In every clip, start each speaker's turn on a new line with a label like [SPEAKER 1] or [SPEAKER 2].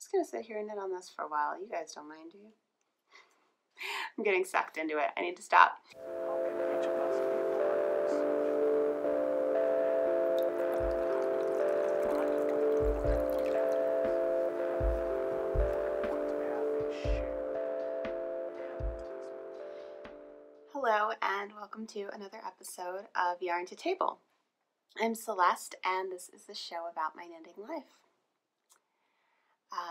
[SPEAKER 1] just gonna sit here and knit on this for a while. You guys don't mind, do you? I'm getting sucked into it. I need to stop. Hello and welcome to another episode of Yarn to Table. I'm Celeste and this is the show about my knitting life.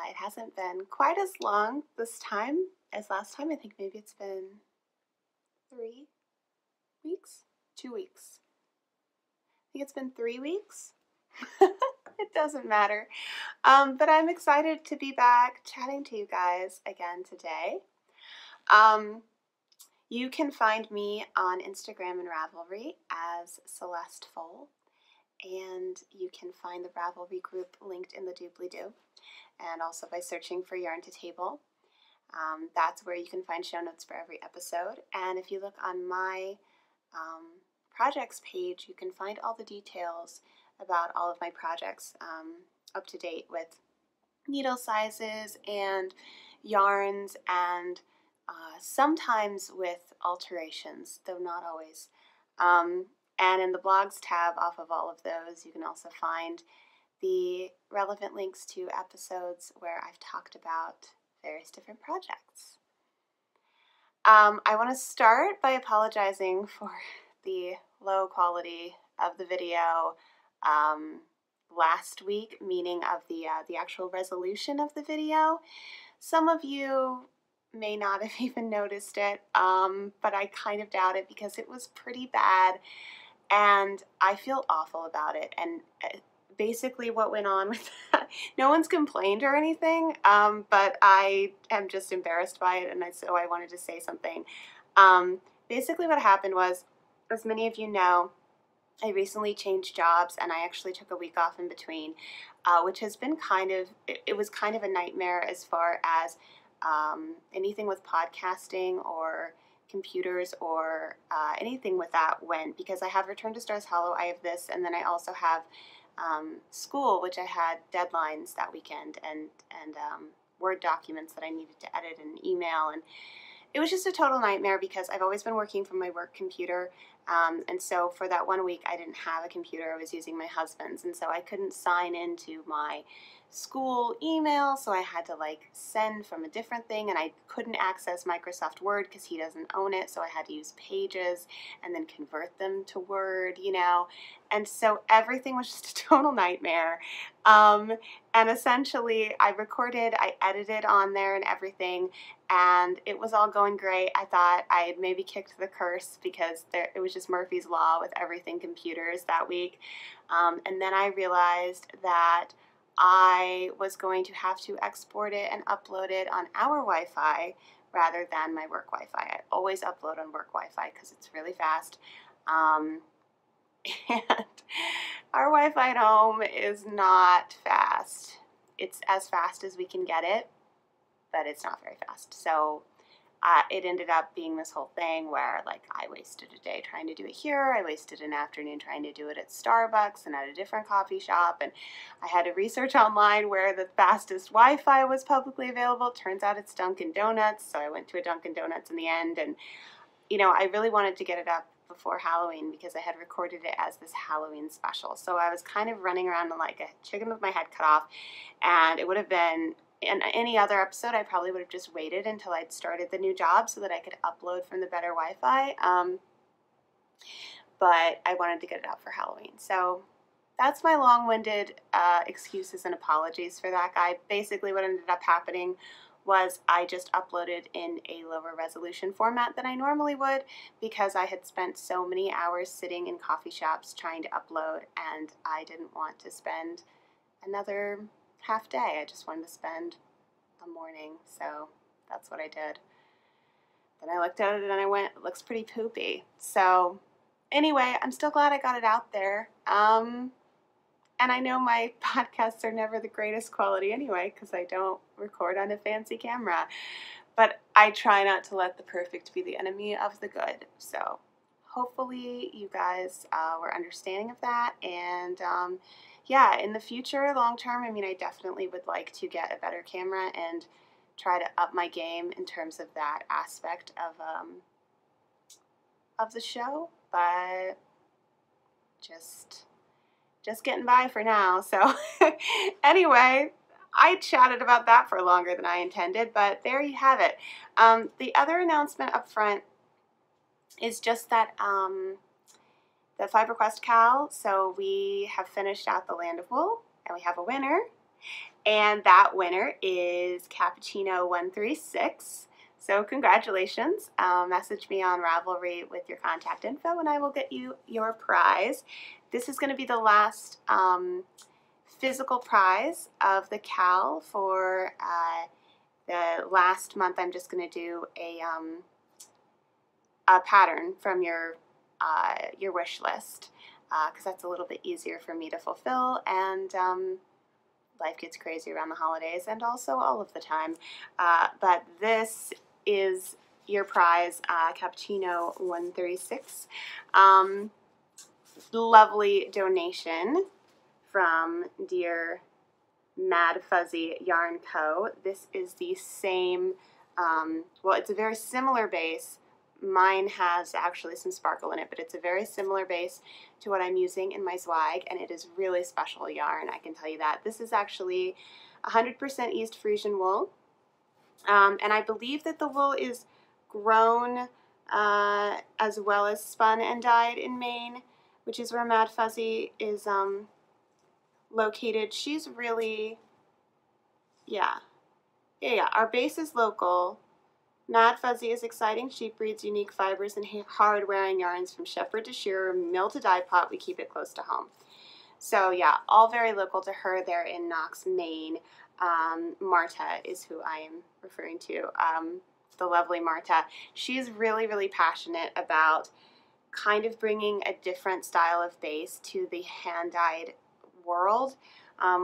[SPEAKER 1] It hasn't been quite as long this time as last time. I think maybe it's been 3 weeks? 2 weeks. I think it's been 3 weeks. It doesn't matter. But I'm excited to be back chatting to you guys again today. You can find me on Instagram and Ravelry as Celeste Foal, and you can find the Ravelry group linked in the doobly-doo, and also by searching for Yarn to Table. That's where you can find show notes for every episode, and if you look on my projects page, you can find all the details about all of my projects up to date with needle sizes and yarns and sometimes with alterations, though not always. And in the blogs tab off of all of those, you can also find the relevant links to episodes where I've talked about various different projects. I want to start by apologizing for the low quality of the video last week, meaning of the actual resolution of the video. Some of you may not have even noticed it, but I kind of doubt it because it was pretty bad and I feel awful about it. And basically what went on with that, no one's complained or anything, but I am just embarrassed by it, and so I wanted to say something. Basically what happened was, as many of you know, I recently changed jobs and I actually took a week off in between, which has been it was kind of a nightmare as far as anything with podcasting or computers or anything with that went, because I have Return to Stars Hollow, I have this, and then I also have school, which I had deadlines that weekend, and Word documents that I needed to edit and email, and it was just a total nightmare because I've always been working from my work computer, and so for that 1 week I didn't have a computer. I was using my husband's, and so I couldn't sign into my school email, so I had to like send from a different thing, and I couldn't access Microsoft Word because he doesn't own it, so I had to use Pages and then convert them to Word, you know, and so everything was just a total nightmare. And essentially I edited on there and everything, and it was all going great. I thought I had maybe kicked the curse because it was just Murphy's Law with everything computers that week, and then I realized that I was going to have to export it and upload it on our Wi-Fi rather than my work Wi-Fi. I always upload on work Wi-Fi because it's really fast. And our Wi-Fi at home is not fast. It's as fast as we can get it, but it's not very fast. So it ended up being this whole thing where, like, I wasted a day trying to do it here, I wasted an afternoon trying to do it at Starbucks and at a different coffee shop, and I had to research online where the fastest Wi-Fi was publicly available. Turns out it's Dunkin' Donuts, so I went to a Dunkin' Donuts in the end, and, you know, I really wanted to get it up before Halloween because I had recorded it as this Halloween special, so I was kind of running around like a chicken with my head cut off, and it would have been, in any other episode, I probably would have just waited until I'd started the new job so that I could upload from the better Wi-Fi, but I wanted to get it out for Halloween. So that's my long-winded excuses and apologies for that, guy. Basically what ended up happening was I just uploaded in a lower resolution format than I normally would because I had spent so many hours sitting in coffee shops trying to upload, and I didn't want to spend another half day. I just wanted to spend a morning, so that's what I did. Then I looked at it and I went, it looks pretty poopy. So anyway, I'm still glad I got it out there. And I know my podcasts are never the greatest quality anyway because I don't record on a fancy camera, but I try not to let the perfect be the enemy of the good. So hopefully you guys were understanding of that, and yeah, in the future, long term, I mean, I definitely would like to get a better camera and try to up my game in terms of that aspect of the show, but just getting by for now. So anyway, I chatted about that for longer than I intended, but there you have it. The other announcement up front is just that the FiberQuest KAL, so we have finished out the Land of Wool, and we have a winner, and that winner is Cappuccino136. So congratulations. Message me on Ravelry with your contact info, and I will get you your prize. This is going to be the last physical prize of the KAL for the last month. I'm just going to do a pattern from your wish list, because that's a little bit easier for me to fulfill, and life gets crazy around the holidays and also all of the time. But this is your prize, Cappuccino136. Lovely donation from dear Mad Fuzzy Yarn Co. This is the same, well, it's a very similar base. Mine has actually some sparkle in it, but it's a very similar base to what I'm using in my Zweig, and it is really special yarn, I can tell you that. This is actually 100% East Frisian wool, and I believe that the wool is grown as well as spun and dyed in Maine, which is where Mad Fuzzy is located. She's really, yeah, our base is local. Mad Fuzzy is exciting. She breeds unique fibers and hard-wearing yarns from shepherd to shearer, mill to dye pot. We keep it close to home. So yeah, all very local to her there in Knox, Maine. Marta is who I am referring to, the lovely Marta. She's really, really passionate about kind of bringing a different style of base to the hand-dyed world.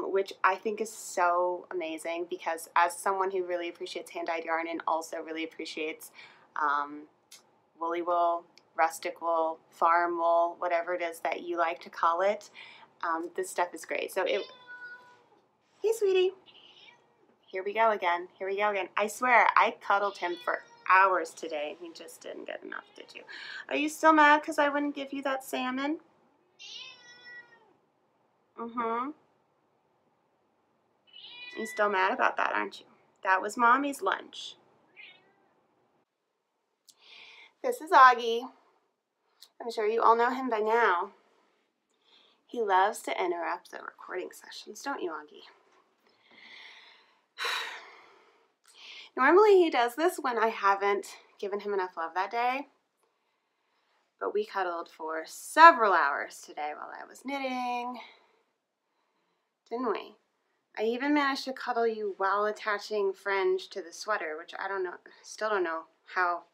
[SPEAKER 1] Which I think is so amazing, because as someone who really appreciates hand-dyed yarn and also really appreciates woolly wool, rustic wool, farm wool, whatever it is that you like to call it, this stuff is great. So hey sweetie, here we go again. Here we go again. I swear, I cuddled him for hours today. He just didn't get enough, did you? Are you still mad because I wouldn't give you that salmon? Mm-hmm. You're still mad about that, aren't you? That was Mommy's lunch. This is Augie. I'm sure you all know him by now. He loves to interrupt the recording sessions, don't you, Augie? Normally he does this when I haven't given him enough love that day, but we cuddled for several hours today while I was knitting, didn't we? I even managed to cuddle you while attaching Fringe to the sweater, which I don't know, still don't know how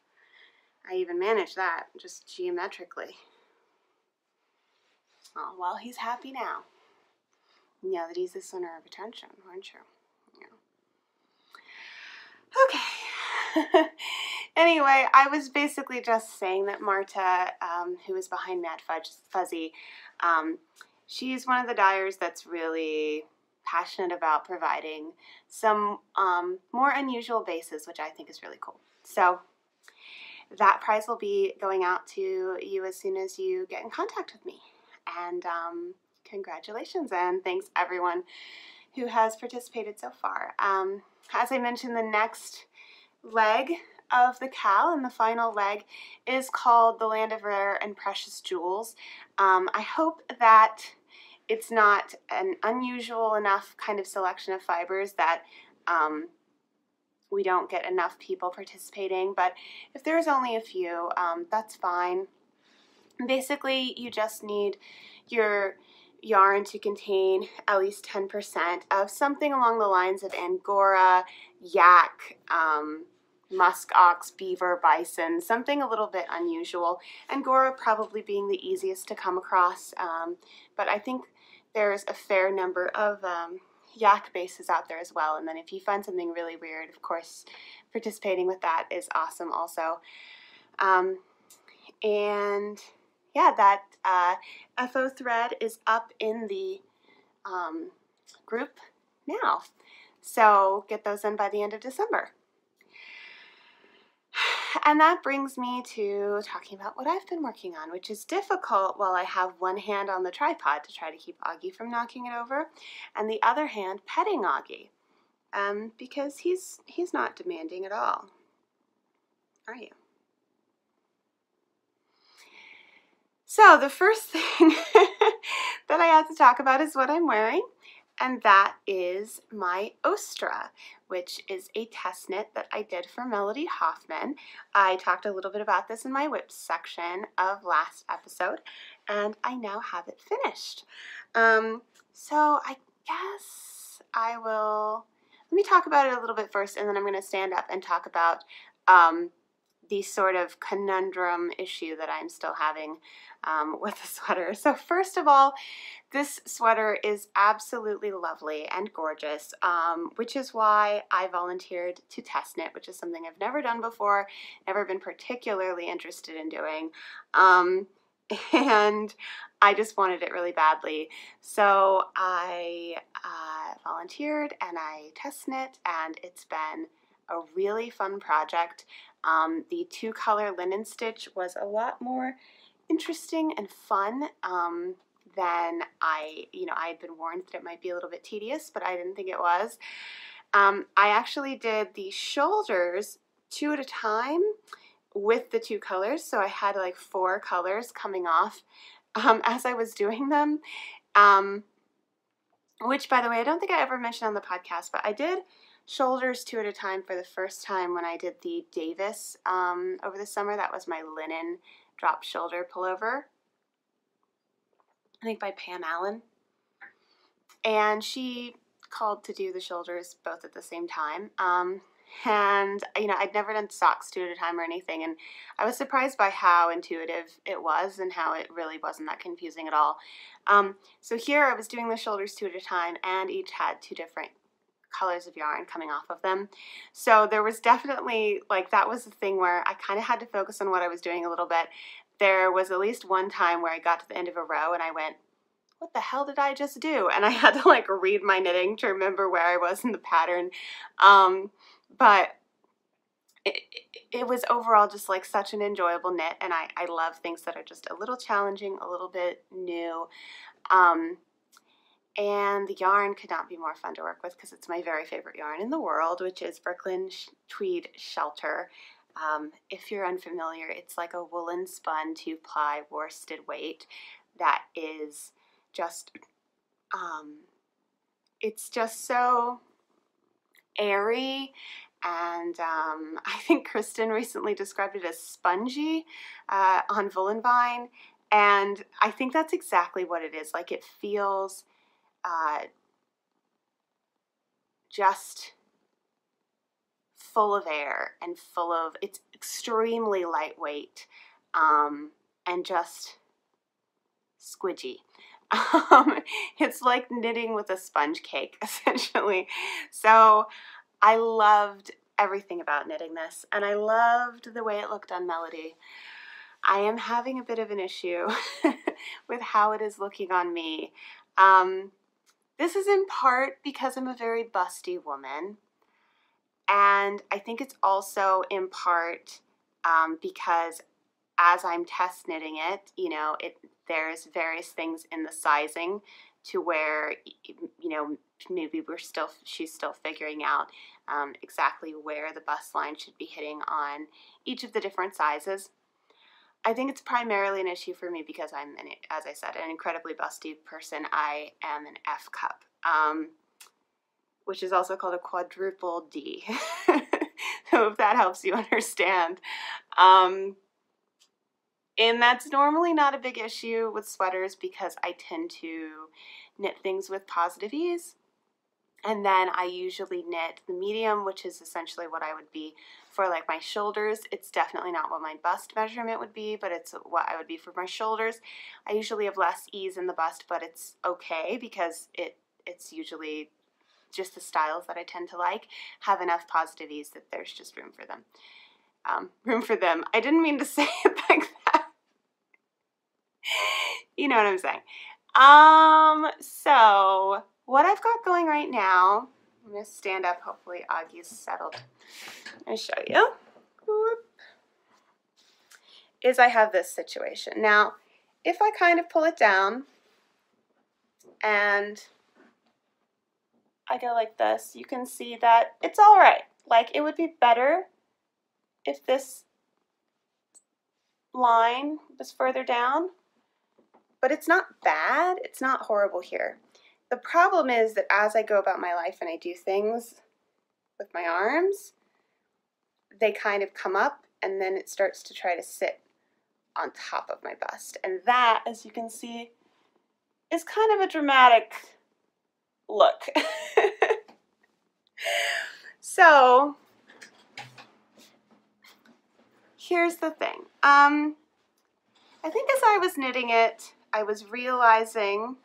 [SPEAKER 1] I even managed that, just geometrically. Oh, well, he's happy now. Yeah, that he's the center of attention, aren't you? Yeah. Okay. Anyway, I was basically just saying that Marta, who is behind Mad Fuzzy, she's one of the dyers that's really passionate about providing some more unusual bases, which I think is really cool. So that prize will be going out to you as soon as you get in contact with me. And congratulations, and thanks everyone who has participated so far. As I mentioned, the next leg of the KAL, and the final leg, is called The Land of Rare and Precious Jewels. I hope that it's not an unusual enough kind of selection of fibers that we don't get enough people participating, but if there's only a few, that's fine. Basically, you just need your yarn to contain at least 10% of something along the lines of Angora, yak, musk ox, beaver, bison, something a little bit unusual. Angora probably being the easiest to come across, but I think there's a fair number of yak bases out there as well. And then if you find something really weird, of course, participating with that is awesome also. And yeah, that FO thread is up in the group now. So get those in by the end of December. And that brings me to talking about what I've been working on, which is difficult while I have one hand on the tripod to try to keep Augie from knocking it over, and the other hand petting Augie, because he's not demanding at all. Are you? So the first thing that I have to talk about is what I'm wearing, and that is my Ostra, which is a test knit that I did for Melody Hoffman. I talked a little bit about this in my whips section of last episode, and I now have it finished. So I guess I will, let me talk about it a little bit first, and then I'm going to stand up and talk about the sort of conundrum issue that I'm still having with the sweater. So first of all, this sweater is absolutely lovely and gorgeous, which is why I volunteered to test knit, which is something I've never done before, never been particularly interested in doing, and I just wanted it really badly. So I volunteered and I test knit, and it's been a really fun project. The 2-color linen stitch was a lot more interesting and fun than I had been warned that it might be a little bit tedious, but I didn't think it was. I actually did the shoulders 2 at a time with the 2 colors, so I had like 4 colors coming off as I was doing them, which, by the way, I don't think I ever mentioned on the podcast, but I did shoulders 2 at a time for the first time when I did the Davis over the summer. That was my linen drop shoulder pullover, I think by Pam Allen, and she called to do the shoulders both at the same time. And I'd never done socks 2 at a time or anything, and I was surprised by how intuitive it was and how it really wasn't that confusing at all. So here I was doing the shoulders 2 at a time, and each had 2 different colors of yarn coming off of them. So there was definitely, like, that was the thing where I kind of had to focus on what I was doing a little bit. There was at least one time where I got to the end of a row and I went, what the hell did I just do? And I had to like read my knitting to remember where I was in the pattern. But it was overall just like such an enjoyable knit, and I love things that are just a little challenging, a little bit new. And the yarn could not be more fun to work with because it's my very favorite yarn in the world, which is Brooklyn Tweed Shelter. If you're unfamiliar, it's like a woolen spun 2-ply worsted weight that is just, it's just so airy, and I think Kristen recently described it as spongy on Woolen Vine, and I think that's exactly what it is. Like, it feels just full of air and full of, it's extremely lightweight and just squidgy. It's like knitting with a sponge cake, essentially. So I loved everything about knitting this, and I loved the way it looked on Melody. I am having a bit of an issue with how it is looking on me. This is in part because I'm a very busty woman, and I think it's also in part because as I'm test knitting it, there's various things in the sizing to where, maybe she's still figuring out exactly where the bust line should be hitting on each of the different sizes. I think it's primarily an issue for me because I'm, as I said, an incredibly busty person. I am an F cup, which is also called a quadruple D. So if that helps you understand. And that's normally not a big issue with sweaters because I tend to knit things with positive ease. And then I usually knit the medium, which is essentially what I would be for like my shoulders. It's definitely not what my bust measurement would be, but it's what I would be for my shoulders. I usually have less ease in the bust, but it's okay because it's usually just the styles that I tend to like have enough positive ease that there's just room for them. I didn't mean to say it like that. You know what I'm saying. So what I've got going right now, I'm going to stand up, hopefully Augie's settled. I'll show you. Is I have this situation. Now, if I kind of pull it down and I go like this, you can see that it's all right. Like, it would be better if this line was further down, but it's not bad. It's not horrible here. The problem is that as I go about my life and I do things with my arms, they kind of come up and then it starts to try to sit on top of my bust. And that, as you can see, is kind of a dramatic look. So here's the thing. I think as I was knitting it, I was realizing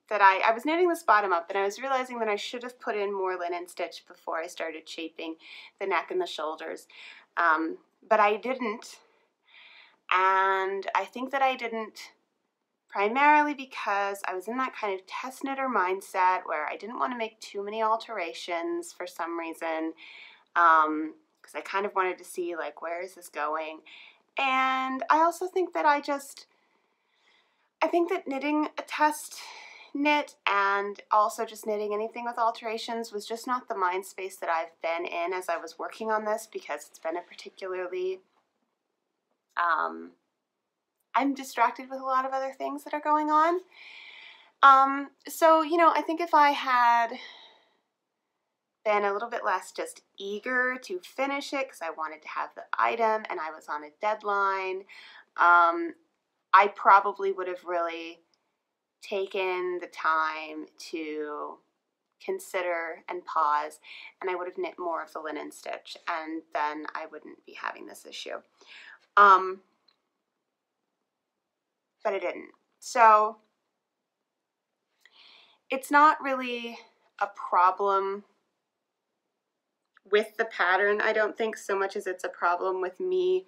[SPEAKER 1] that I was knitting this bottom up, and I was realizing that I should have put in more linen stitch before I started shaping the neck and the shoulders. But I didn't. And I think that I didn't primarily because I was in that kind of test knitter mindset where I didn't want to make too many alterations for some reason, because I kind of wanted to see, like, where is this going? And I also think that I think that knitting a test knit and also just knitting anything with alterations was just not the mind space that I've been in as I was working on this, because it's been a particularly I'm distracted with a lot of other things that are going on. So, you know, I think if I had been a little bit less just eager to finish it because I wanted to have the item and I was on a deadline, I probably would have really taken the time to consider and pause, and I would have knit more of the linen stitch, and then I wouldn't be having this issue. But I didn't. So it's not really a problem with the pattern, I don't think, so much as it's a problem with me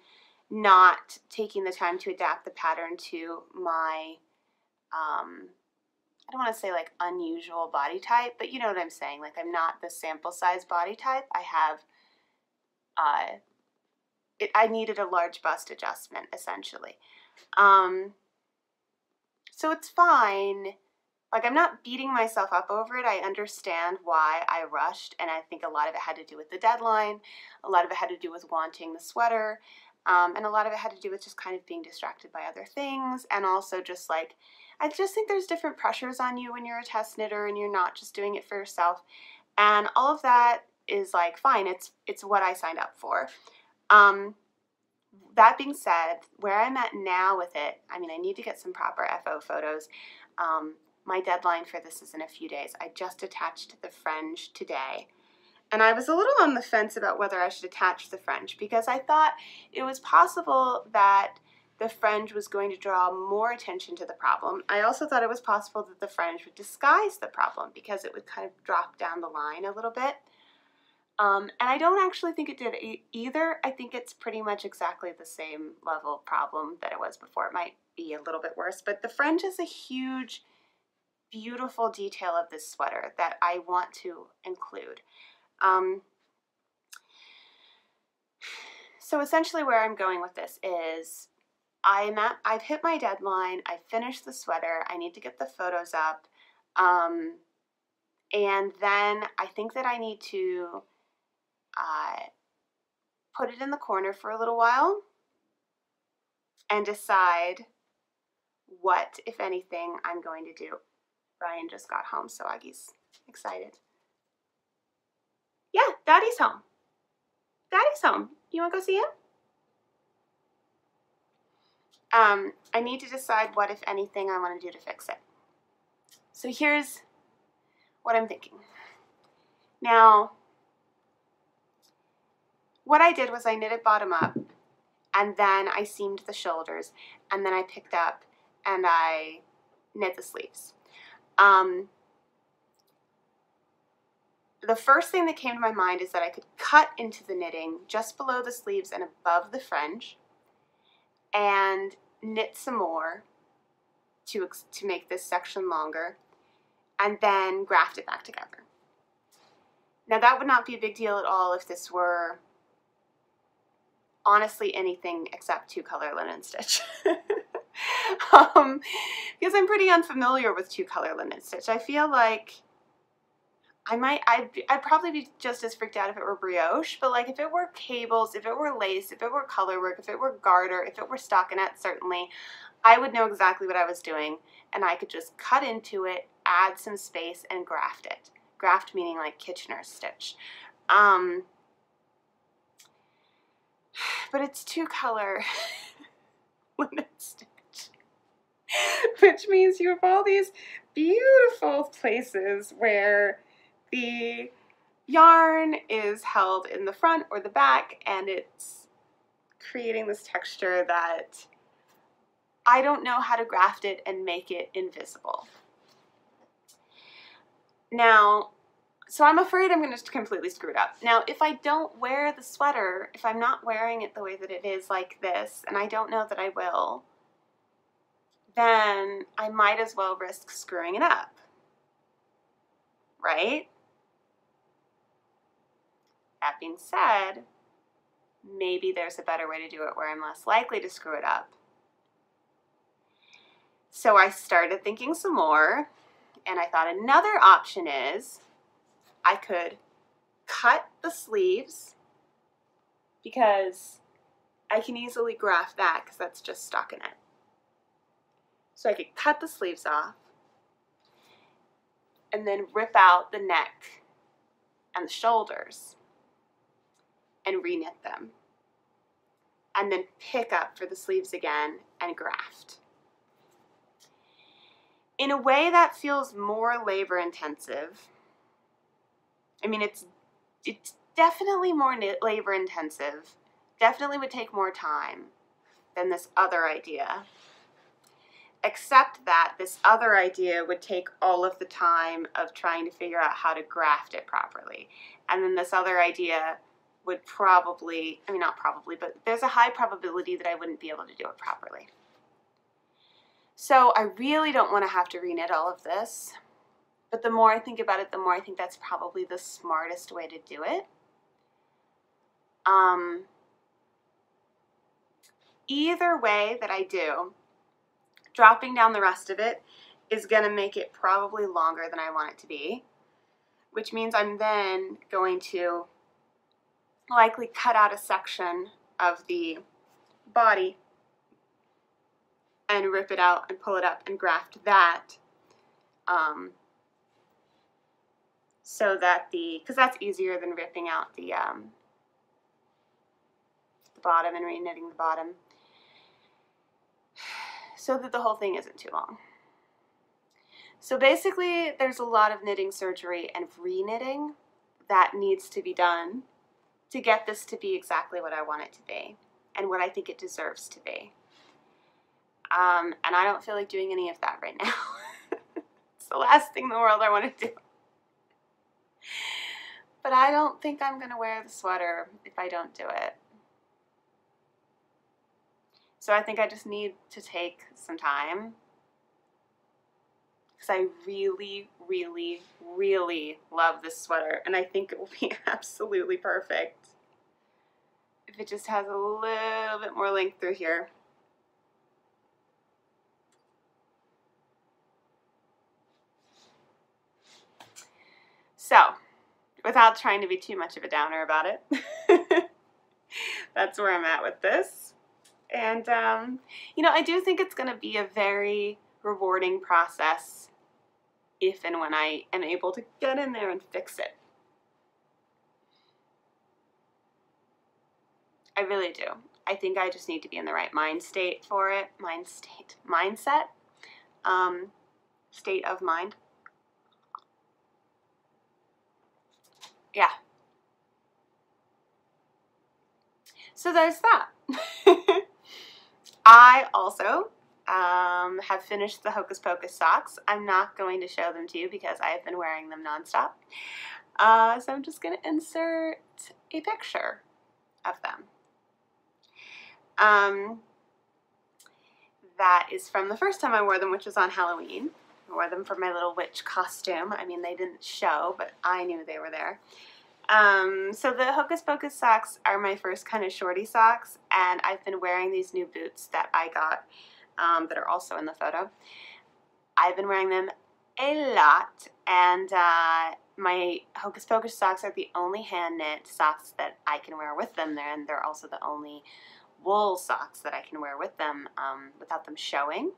[SPEAKER 1] not taking the time to adapt the pattern to my, I don't want to say like unusual body type, but you know what I'm saying. Like, I'm not the sample size body type. I have, I needed a large bust adjustment, essentially. So it's fine. Like, I'm not beating myself up over it. I understand why I rushed, and I think a lot of it had to do with the deadline. A lot of it had to do with wanting the sweater, and a lot of it had to do with just kind of being distracted by other things, and also just like, I just think there's different pressures on you when you're a test knitter and you're not just doing it for yourself, and all of that is like fine. It's what I signed up for. That being said, where I'm at now with it, I mean, I need to get some proper FO photos. My deadline for this is in a few days. I just attached the fringe today. And I was a little on the fence about whether I should attach the fringe because I thought it was possible that the fringe was going to draw more attention to the problem. I also thought it was possible that the fringe would disguise the problem because it would kind of drop down the line a little bit. And I don't actually think it did either. I think it's pretty much exactly the same level of problem that it was before. It might be a little bit worse, but the fringe is a huge, beautiful detail of this sweater that I want to include. So essentially where I'm going with this is I've hit my deadline. I finished the sweater. I need to get the photos up. And then I think that I need to put it in the corner for a little while and decide what, if anything, I'm going to do. Brian just got home, so Augie's excited. Yeah, Daddy's home. Daddy's home. You want to go see him? I need to decide what, if anything, I want to do to fix it. So here's what I'm thinking. Now, what I did was I knitted bottom up, and then I seamed the shoulders, and then I picked up and I knit the sleeves. The first thing that came to my mind is that I could cut into the knitting just below the sleeves and above the fringe and knit some more to make this section longer, and then graft it back together. Now that would not be a big deal at all if this were honestly anything except 2-color linen stitch. Because I'm pretty unfamiliar with 2-color linen stitch. I feel like I'd probably be just as freaked out if it were brioche, but like if it were cables, if it were lace, if it were color work, if it were garter, if it were stockinette, certainly, I would know exactly what I was doing, and I could just cut into it, add some space, and graft it. Graft meaning like Kitchener's stitch. But it's 2-color linen stitch, which means you have all these beautiful places where the yarn is held in the front or the back, and it's creating this texture that I don't know how to graft it and make it invisible. Now, so I'm afraid I'm going to completely screw it up. Now, if I don't wear the sweater, if I'm not wearing it the way that it is like this, and I don't know that I will, then I might as well risk screwing it up, right? That being said, maybe there's a better way to do it where I'm less likely to screw it up. So I started thinking some more, and I thought another option is I could cut the sleeves, because I can easily graft that because that's just stockinette. So I could cut the sleeves off and then rip out the neck and the shoulders and reknit them, and then pick up for the sleeves again and graft. In a way that feels more labor intensive. I mean, it's definitely more labor intensive, definitely would take more time than this other idea, except that this other idea would take all of the time of trying to figure out how to graft it properly. And then this other idea would probably, I mean not probably, but there's a high probability that I wouldn't be able to do it properly. So I really don't want to have to reknit all of this. But the more I think about it, the more I think that's probably the smartest way to do it. Either way that I do, dropping down the rest of it is going to make it probably longer than I want it to be, which means I'm then going to likely cut out a section of the body and rip it out and pull it up and graft that. So that because that's easier than ripping out the bottom and reknitting the bottom, so that the whole thing isn't too long. So basically, there's a lot of knitting surgery and reknitting that needs to be done to get this to be exactly what I want it to be and what I think it deserves to be. And I don't feel like doing any of that right now. It's the last thing in the world I want to do. But I don't think I'm going to wear the sweater if I don't do it. So I think I just need to take some time, because I really, really, really love this sweater, and I think it will be absolutely perfect if it just has a little bit more length through here. So, without trying to be too much of a downer about it, that's where I'm at with this. And, you know, I do think it's going to be a very rewarding process if and when I am able to get in there and fix it. I really do. I think I just need to be in the right mind state for it. Mindset. State of mind. Yeah. So there's that. I also have finished the Hocus Pocus socks. I'm not going to show them to you because I have been wearing them nonstop. So I'm just going to insert a picture of them. that is from the first time I wore them, which was on Halloween. I wore them for my little witch costume. I mean, they didn't show, but I knew they were there. So the Hocus Pocus socks are my first kind of shorty socks, and I've been wearing these new boots that I got that are also in the photo. I've been wearing them a lot, and my Hocus Pocus socks are the only hand knit socks that I can wear with them there, and they're also the only wool socks that I can wear with them without them showing.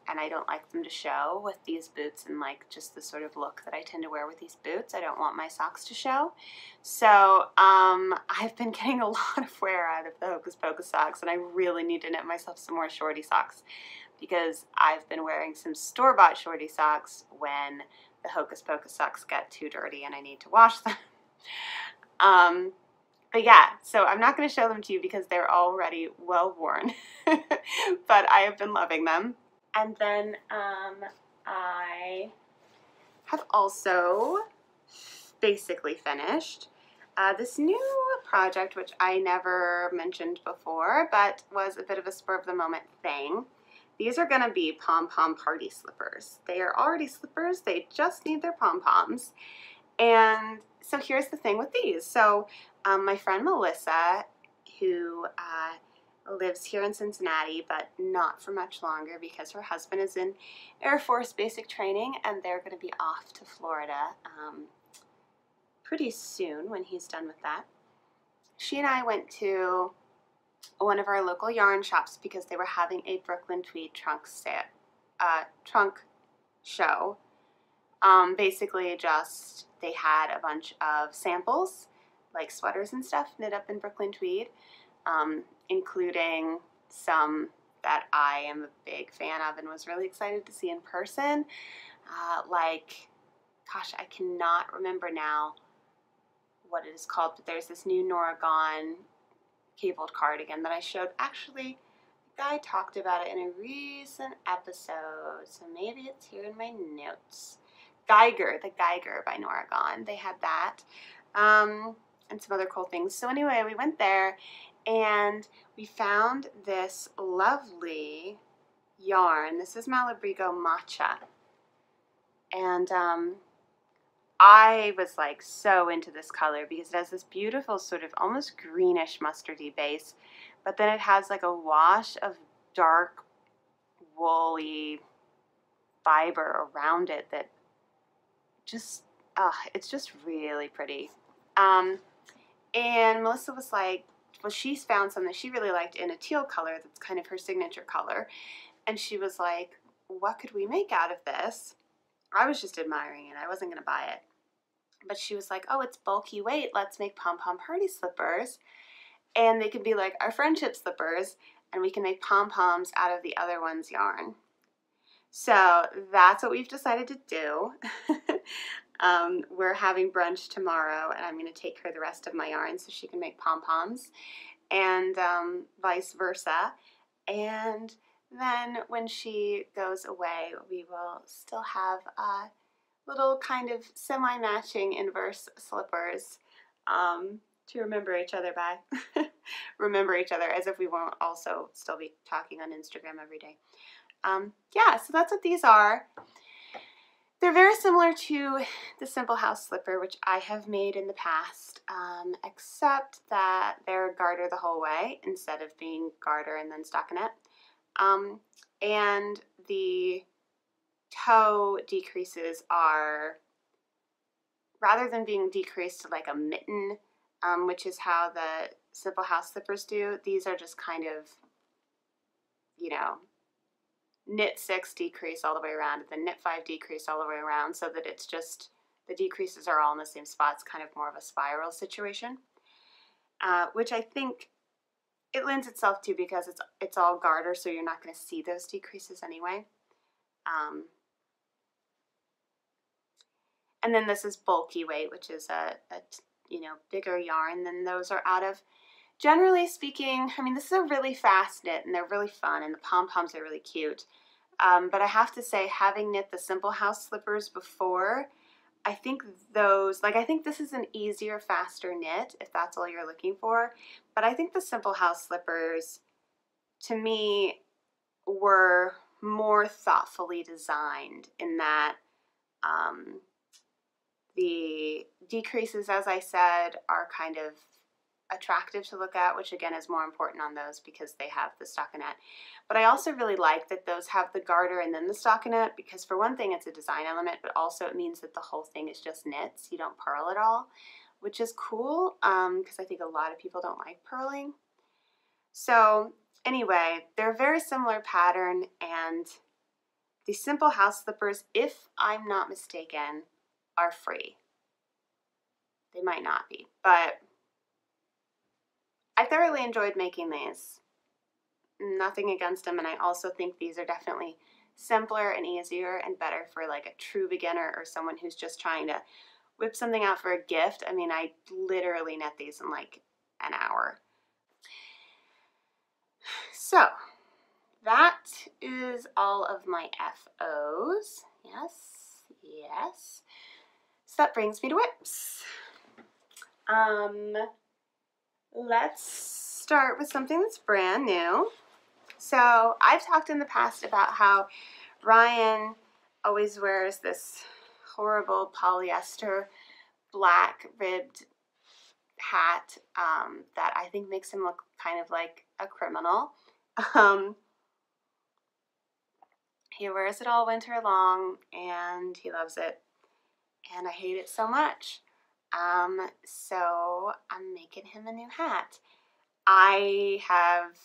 [SPEAKER 1] And I don't like them to show with these boots and like just the sort of look that I tend to wear with these boots. I don't want my socks to show. So I've been getting a lot of wear out of the Hocus Pocus socks, and I really need to knit myself some more shorty socks because I've been wearing some store-bought shorty socks when the Hocus Pocus socks get too dirty and I need to wash them. But yeah, so I'm not going to show them to you because they're already well worn, but I have been loving them. And then I have also basically finished this new project, which I never mentioned before, but was a bit of a spur of the moment thing. These are going to be Pom Pom Party slippers. They are already slippers, they just need their pom-poms. And so here's the thing with these. So my friend Melissa, who lives here in Cincinnati, but not for much longer because her husband is in Air Force basic training and they're going to be off to Florida pretty soon when he's done with that. She and I went to one of our local yarn shops because they were having a Brooklyn tweed trunk show. Basically just they had a bunch of samples like sweaters and stuff knit up in Brooklyn tweed, including some that I am a big fan of and was really excited to see in person. Like, gosh, I cannot remember now what it is called, but there's this new Noragon cabled cardigan that I showed. Actually, the guy talked about it in a recent episode, so maybe it's here in my notes. The Geiger by Noragon. They had that, and some other cool things. So anyway, we went there, and we found this lovely yarn. This is Malabrigo Matcha, and I was like so into this color because it has this beautiful sort of almost greenish mustardy base, but then it has like a wash of dark woolly fiber around it that just, it's just really pretty. And Melissa was like, well, she's found something she really liked in a teal color that's kind of her signature color, and she was like, what could we make out of this? I was just admiring it. I wasn't going to buy it. But she was like, oh, it's bulky weight. Let's make Pom Pom Party slippers. And they can be like our friendship slippers, and we can make pom-poms out of the other one's yarn. So that's what we've decided to do. We're having brunch tomorrow, and I'm going to take her the rest of my yarn so she can make pom-poms, and vice versa. And then when she goes away, we will still have little kind of semi-matching inverse slippers to remember each other by. Remember each other as if we won't also still be talking on Instagram every day. Yeah, so that's what these are. They're very similar to the Simple House slipper, which I have made in the past, except that they're garter the whole way instead of being garter and then stockinette. And the toe decreases are, rather than being decreased to like a mitten, which is how the Simple House slippers do, these are just kind of, you know, knit 6 decrease all the way around, and then knit 5 decrease all the way around, so that it's just, the decreases are all in the same spot. It's kind of more of a spiral situation, which I think it lends itself to because it's all garter, so you're not going to see those decreases anyway. And then this is bulky weight, which is a you know, bigger yarn than those are out of. Generally speaking, I mean, this is a really fast knit, and they're really fun, and the pom-poms are really cute. But I have to say, having knit the Simple House slippers before, I think those, like, I think this is an easier, faster knit, if that's all you're looking for. But I think the Simple House slippers, to me, were more thoughtfully designed in that the decreases, as I said, are kind of attractive to look at, which again is more important on those because they have the stockinette. But I also really like that those have the garter and then the stockinette, because for one thing it's a design element, but also it means that the whole thing is just knits. You don't purl at all, which is cool because I think a lot of people don't like purling. So anyway, they're a very similar pattern, and the simple house slippers, if I'm not mistaken, are free. They might not be, but I thoroughly enjoyed making these. Nothing against them, and I also think these are definitely simpler and easier and better for like a true beginner or someone who's just trying to whip something out for a gift. I mean, I literally knit these in like an hour. So that is all of my FOs. Yes, yes. So that brings me to whips. Let's start with something that's brand new. So I've talked in the past about how Ryan always wears this horrible polyester black ribbed hat that I think makes him look kind of like a criminal. He wears it all winter long and he loves it, and I hate it so much. So I'm making him a new hat. I have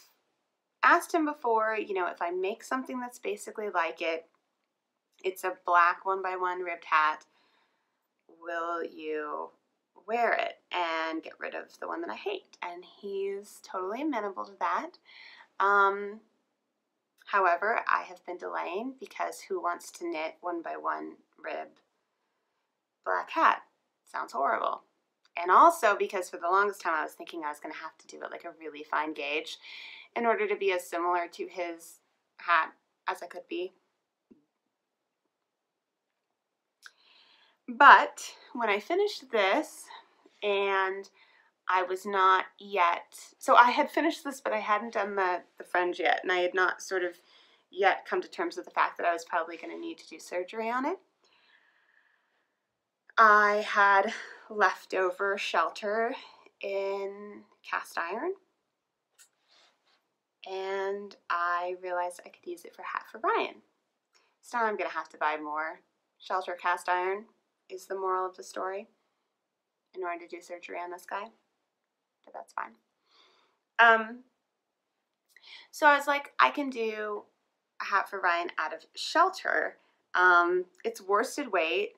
[SPEAKER 1] asked him before, you know, if I make something that's basically like it, it's a black 1x1 ribbed hat, will you wear it and get rid of the one that I hate? And he's totally amenable to that. However, I have been delaying because who wants to knit 1x1 rib black hat? Sounds horrible. And also because for the longest time I was thinking I was going to have to do it like a really fine gauge in order to be as similar to his hat as I could be. But when I finished this, and I was not yet, so I had finished this, but I hadn't done the fringe yet, and I had not sort of yet come to terms with the fact that I was probably going to need to do surgery on it. I had leftover shelter in cast iron, and I realized I could use it for a hat for Ryan. So now I'm going to have to buy more shelter cast iron, is the moral of the story, in order to do surgery on this guy, but that's fine. So I was like, I can do a hat for Ryan out of shelter. It's worsted weight.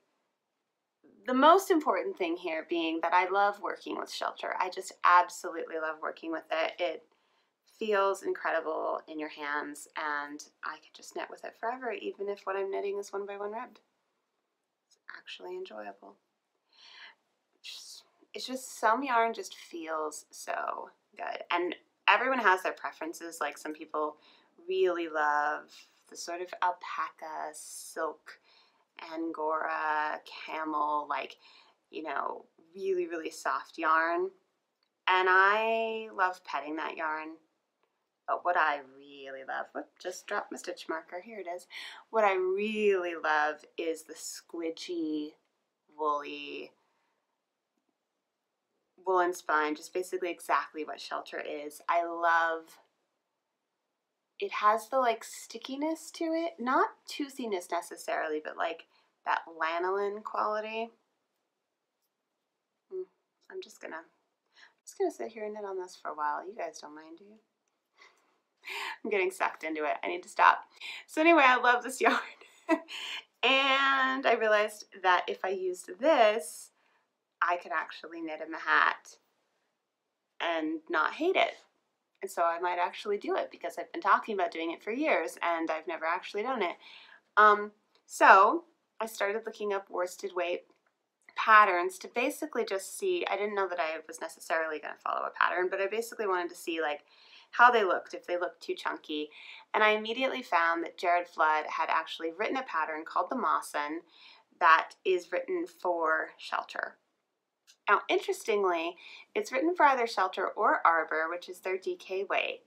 [SPEAKER 1] The most important thing here being that I love working with shelter. I just absolutely love working with it. It feels incredible in your hands, and I could just knit with it forever, even if what I'm knitting is 1x1 ribbed. It's actually enjoyable. It's just some yarn just feels so good, and everyone has their preferences. Like some people really love the sort of alpaca, silk, Angora, camel, like, you know, really, really soft yarn. And I love petting that yarn. But what I really love, whoop, just dropped my stitch marker, here it is. What I really love is the squidgy, woolly, woolen spine, just basically exactly what shelter is. I love, it has the like stickiness to it, not toothiness necessarily, but like that lanolin quality. I'm just gonna sit here and knit on this for a while. You guys don't mind, do you? I'm getting sucked into it. I need to stop. So anyway, I love this yarn. And I realized that if I used this, I could actually knit him a hat and not hate it. And so I might actually do it because I've been talking about doing it for years and I've never actually done it. So I started looking up worsted weight patterns to basically just see, I didn't know that I was necessarily going to follow a pattern, but I basically wanted to see like how they looked, if they looked too chunky. And I immediately found that Jared Flood had actually written a pattern called the Mawson that is written for shelter. Now, interestingly, it's written for either shelter or arbor, which is their DK weight.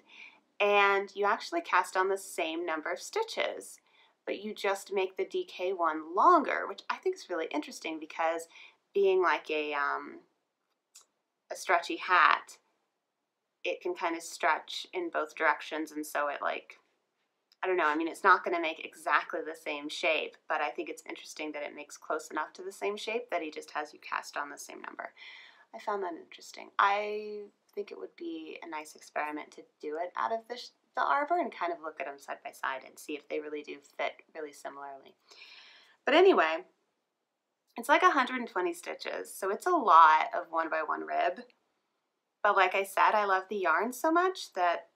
[SPEAKER 1] and you actually cast on the same number of stitches, but you just make the DK one longer, which I think is really interesting because being like a stretchy hat, it can kind of stretch in both directions, and so it, like, I don't know, I mean, it's not going to make exactly the same shape, but I think it's interesting that it makes close enough to the same shape that he just has you cast on the same number. I found that interesting. I think it would be a nice experiment to do it out of the arbor and kind of look at them side by side and see if they really do fit really similarly. But anyway, it's like 120 stitches, so it's a lot of 1x1 rib. But like I said, I love the yarn so much that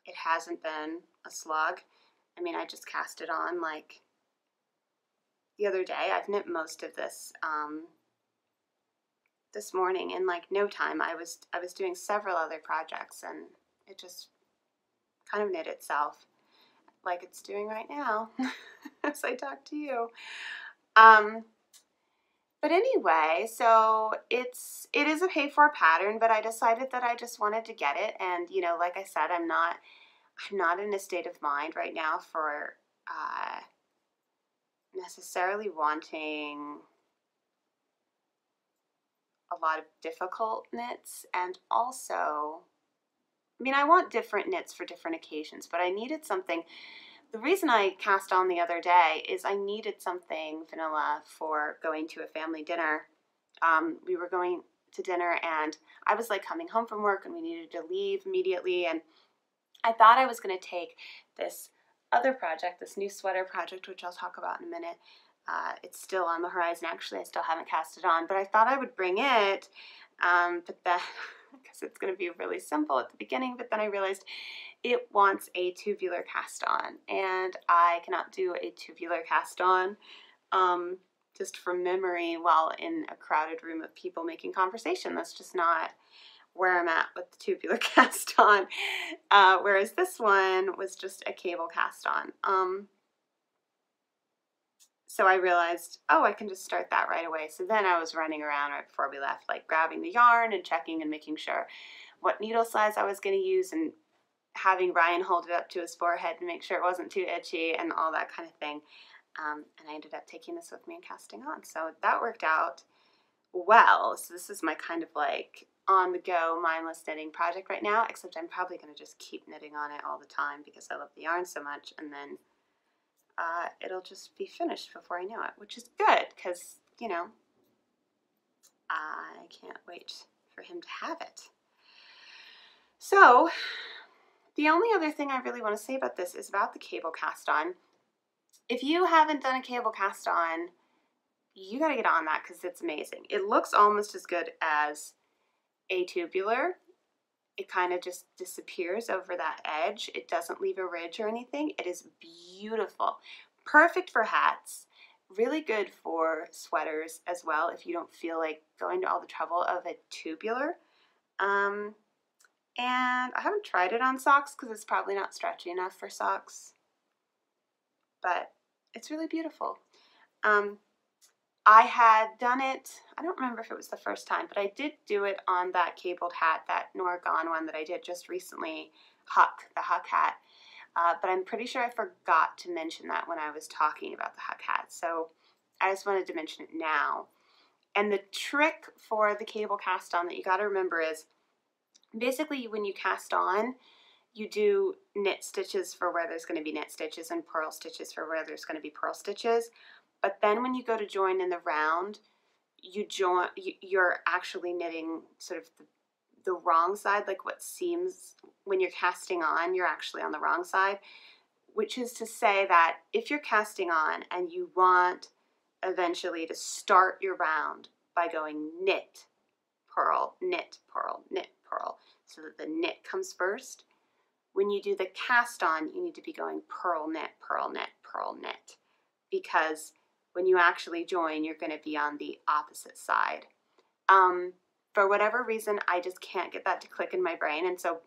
[SPEAKER 1] it hasn't been a slog. I mean, I just cast it on like the other day. I've knit most of this this morning in like no time. I was doing several other projects, and it just kind of knit itself like it's doing right now as I talk to you. But anyway, so it is a pay-for pattern, but I decided that I just wanted to get it, and you know, like I said, I'm not in a state of mind right now for necessarily wanting a lot of difficult knits, and also, I mean, I want different knits for different occasions, but I needed something. The reason I cast on the other day is I needed something vanilla for going to a family dinner. We were going to dinner, and I was like coming home from work, and we needed to leave immediately, and I thought I was going to take this other project, this new sweater project, which I'll talk about in a minute. It's still on the horizon, actually. I still haven't cast it on, but I thought I would bring it, but then, because it's going to be really simple at the beginning, but then I realized it wants a tubular cast on, and I cannot do a tubular cast on just from memory while in a crowded room of people making conversation. That's just not where I'm at with the tubular cast on, whereas this one was just a cable cast on. So I realized, oh, I can just start that right away. So then I was running around right before we left, like grabbing the yarn and checking and making sure what needle size I was going to use, and having Ryan hold it up to his forehead and make sure it wasn't too itchy and all that kind of thing. And I ended up taking this with me and casting on. So that worked out well. So this is my kind of like on-the-go mindless knitting project right now, except I'm probably going to just keep knitting on it all the time because I love the yarn so much, and then it'll just be finished before I know it, which is good because, you know, I can't wait for him to have it. So the only other thing I really want to say about this is about the cable cast on. If you haven't done a cable cast on, you got to get on that because it's amazing. It looks almost as good as a tubular. It kind of just disappears over that edge. It doesn't leave a ridge or anything. It is beautiful. Perfect for hats. Really good for sweaters as well if you don't feel like going to all the trouble of a tubular. And I haven't tried it on socks because it's probably not stretchy enough for socks. But it's really beautiful. I had done it, I don't remember if it was the first time, but I did do it on that cabled hat, that Nora Gone one that I did just recently, the Huck hat. But I'm pretty sure I forgot to mention that when I was talking about the Huck hat. So I just wanted to mention it now. And the trick for the cable cast on that you got to remember is basically when you cast on, you do knit stitches for where there's going to be knit stitches and purl stitches for where there's going to be purl stitches. But then when you go to join in the round, you're actually knitting sort of the wrong side, like what seems when you're casting on, you're actually on the wrong side, which is to say that if you're casting on and you want eventually to start your round by going knit, purl, knit, purl, knit, purl, so that the knit comes first, when you do the cast on, you need to be going purl, knit, purl, knit, purl, knit, because when you actually join, you're going to be on the opposite side. For whatever reason, I just can't get that to click in my brain, and so,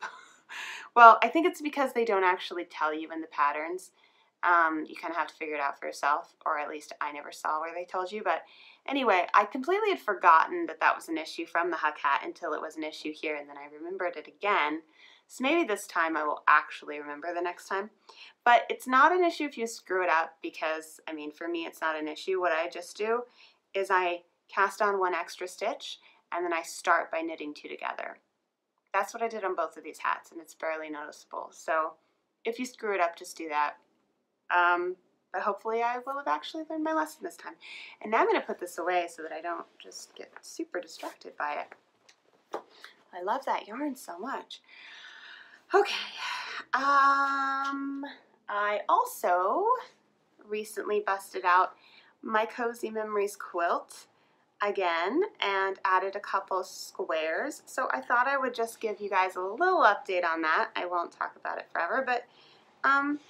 [SPEAKER 1] well, I think it's because they don't actually tell you in the patterns. You kind of have to figure it out for yourself, or at least I never saw where they told you, but Anyway, I completely had forgotten that that was an issue from the Huck hat until it was an issue here, and then I remembered it again. So maybe this time I will actually remember the next time. But it's not an issue if you screw it up because, I mean, for me it's not an issue. What I just do is I cast on 1 extra stitch and then I start by knitting 2 together. That's what I did on both of these hats, and it's barely noticeable. So if you screw it up, just do that. But hopefully I will have actually learned my lesson this time. And now I'm going to put this away so that I don't just get super distracted by it. I love that yarn so much. Okay. I also recently busted out my Cozy Memories quilt again and added a couple squares. So I thought I would just give you guys a little update on that. I won't talk about it forever, but some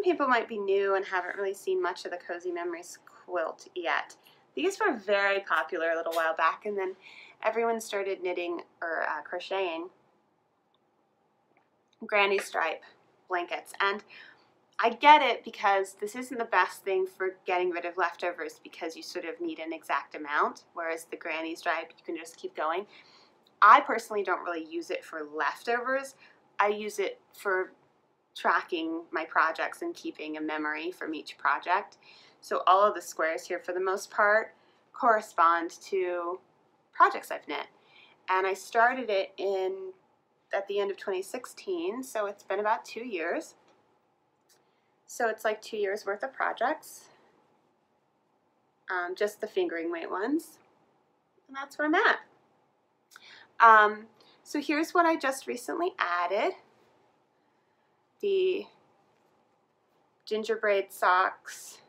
[SPEAKER 1] people might be new and haven't really seen much of the Cozy Memories quilt yet. These were very popular a little while back, and then everyone started knitting or crocheting granny stripe blankets. And I get it because this isn't the best thing for getting rid of leftovers because you sort of need an exact amount, whereas the granny stripe, you can just keep going. I personally don't really use it for leftovers. I use it for tracking my projects and keeping a memory from each project. So all of the squares here, for the most part, correspond to projects I've knit. And I started it at the end of 2016, so it's been about 2 years. So it's like 2 years worth of projects, just the fingering weight ones, and that's where I'm at. So here's what I just recently added. The gingerbread socks,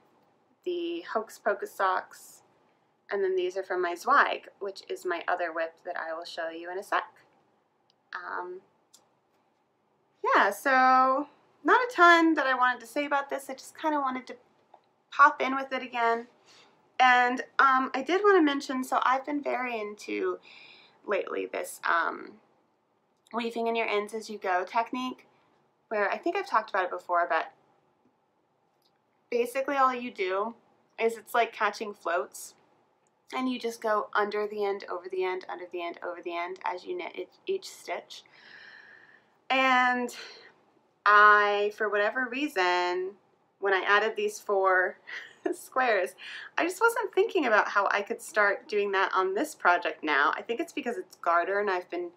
[SPEAKER 1] the Hocus Pocus socks, and then these are from my Zweig, which is my other whip that I will show you in a sec. Yeah, so not a ton that I wanted to say about this. I just kind of wanted to pop in with it again. And I did want to mention, so I've been very into lately this weaving in your ends as you go technique, where I think I've talked about it before, but basically all you do is it's like catching floats, and you just go under the end, over the end, under the end, over the end as you knit each stitch. And I, for whatever reason, when I added these 4 squares, I just wasn't thinking about how I could start doing that on this project now. I think it's because it's garter, and I've been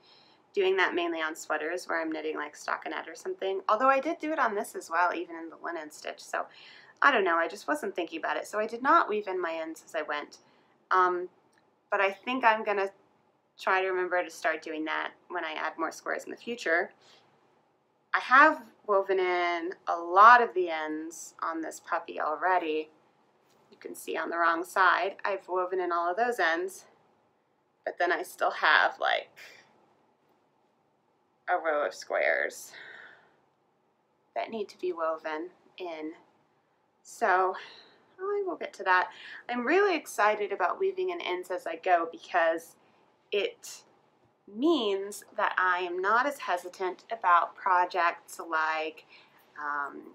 [SPEAKER 1] doing that mainly on sweaters where I'm knitting like stockinette or something. Although I did do it on this as well, even in the linen stitch. So I don't know, I just wasn't thinking about it. So I did not weave in my ends as I went. But I think I'm gonna try to remember to start doing that when I add more squares in the future. I have woven in a lot of the ends on this puppy already. You can see on the wrong side, I've woven in all of those ends, but then I still have like a row of squares that need to be woven in. So I will get to that. I'm really excited about weaving in ends as I go because it means that I am not as hesitant about projects like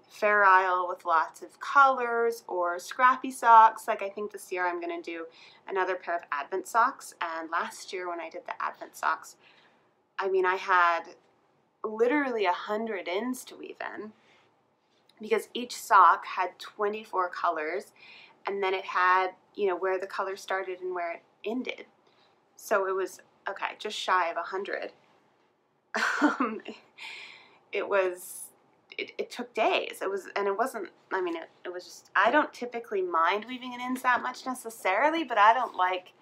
[SPEAKER 1] Fair Isle with lots of colors or scrappy socks. Like I think this year I'm going to do another pair of Advent socks, and last year when I did the Advent socks, I mean I had literally 100 ends to weave in because each sock had 24 colors, and then it had, you know, where the color started and where it ended. So it was, okay, just shy of 100. It took days. It wasn't, I mean, it was just, I don't typically mind weaving in ends that much necessarily, but I don't like